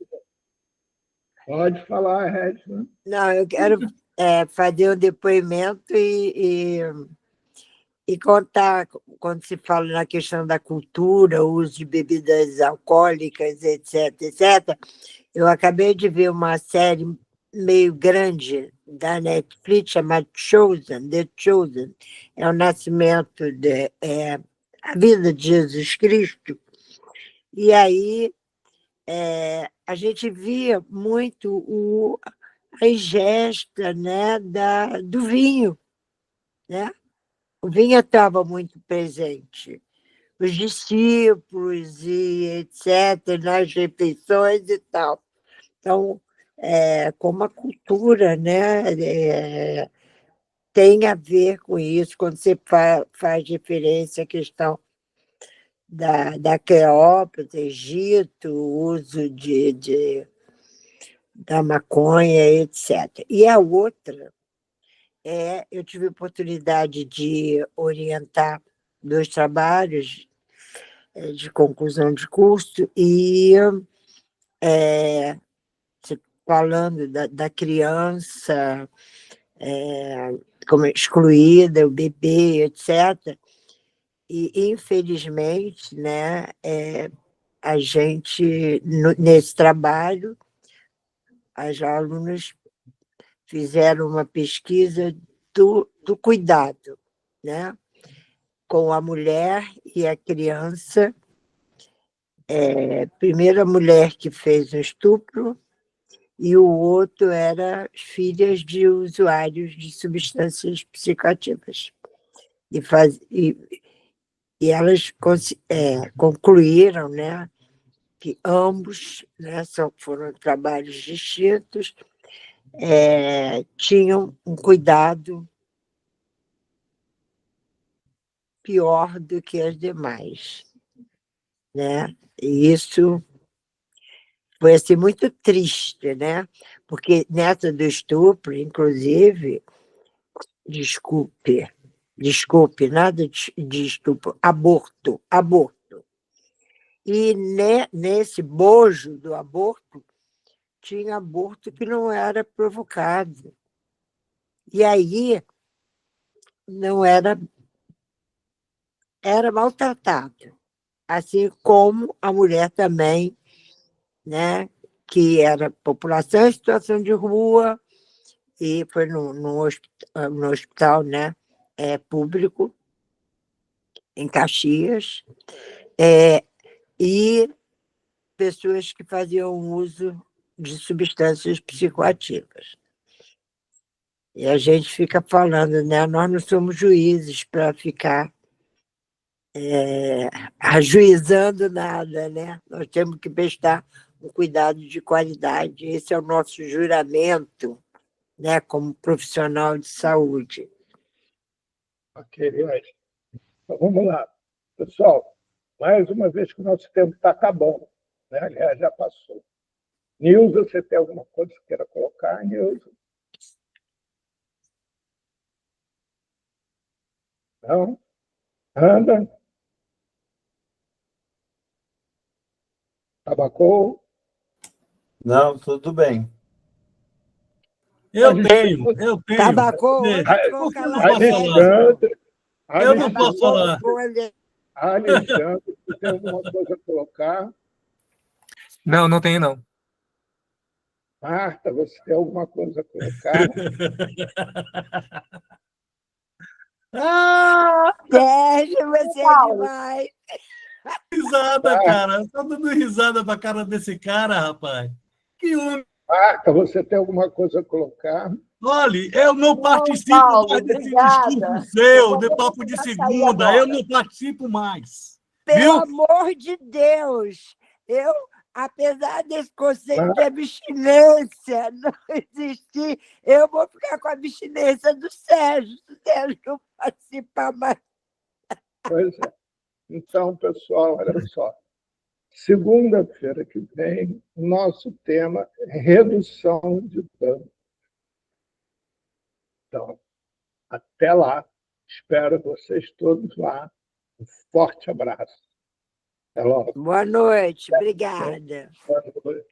Pode falar, Edson. Não, eu quero fazer um depoimento e contar, quando se fala na questão da cultura, o uso de bebidas alcoólicas, etc., etc., eu acabei de ver uma série meio grande da Netflix chamada Chosen, The Chosen, é o nascimento, a vida de Jesus Cristo, e aí a gente via muito a ingesta, né, do vinho, né? O vinho estava muito presente. Os discípulos e etc., nas refeições e tal. Então, como a cultura, né, tem a ver com isso, quando você faz referência à questão da Cleópatra, Egito, o uso da maconha, etc. E a outra eu tive a oportunidade de orientar 2 trabalhos de conclusão de curso e falando da criança como excluída, o bebê, etc. E, infelizmente, né, a gente, nesse trabalho, as alunas fizeram uma pesquisa do cuidado, né, com a mulher e a criança. Primeiro a mulher que fez o estupro e o outro era filhas de usuários de substâncias psicoativas. E elas concluíram, né, que ambos, né, foram trabalhos distintos, tinham um cuidado pior do que as demais, né? E isso foi assim, muito triste, né? Porque nessa do estupro, inclusive, desculpe, nada de estupro, aborto. E nesse bojo do aborto, tinha aborto que não era provocado. E aí não era maltratado, assim como a mulher também, né, que era população em situação de rua, e foi no hospital, né, público, em Caxias, e pessoas que faziam uso de substâncias psicoativas. E a gente fica falando, né, nós não somos juízes para ficar ajuizando nada, né? Nós temos que prestar um cuidado de qualidade. Esse é o nosso juramento, né, como profissional de saúde. Ok, então vamos lá. Pessoal, mais uma vez que o nosso tempo está acabando, né? Aliás, já passou. Nilza, você tem alguma coisa que queira colocar, Nilza? Não? Anda? Tabacou? Não, tudo bem. Eu tenho. Tabacou, É, onde por que eu não colocar posso Alexandre, Eu não posso falar. Alexandre, você tem alguma coisa a colocar? Não, não tenho, não. Marta, você tem alguma coisa a colocar? Ah, Sérgio, você é demais. risada, cara. Eu tô dando risada pra cara desse cara, rapaz. Que homem. Marta, você tem alguma coisa a colocar? Olha, eu não participo Paulo, mais desse obrigada. discurso seu, Eu de vou papo de precisar sair segunda. agora. Eu não participo mais. Pelo Viu? amor de Deus, eu, apesar desse conceito Mas- de abstinência não existir, eu vou ficar com a abstinência do Sérgio. Se o Sérgio não participar mais. Pois é. Então, pessoal, olha só. Segunda-feira que vem, nosso tema é redução de dano. Então, até lá. Espero vocês todos lá. Um forte abraço. Até logo. Boa noite, obrigada. Boa noite.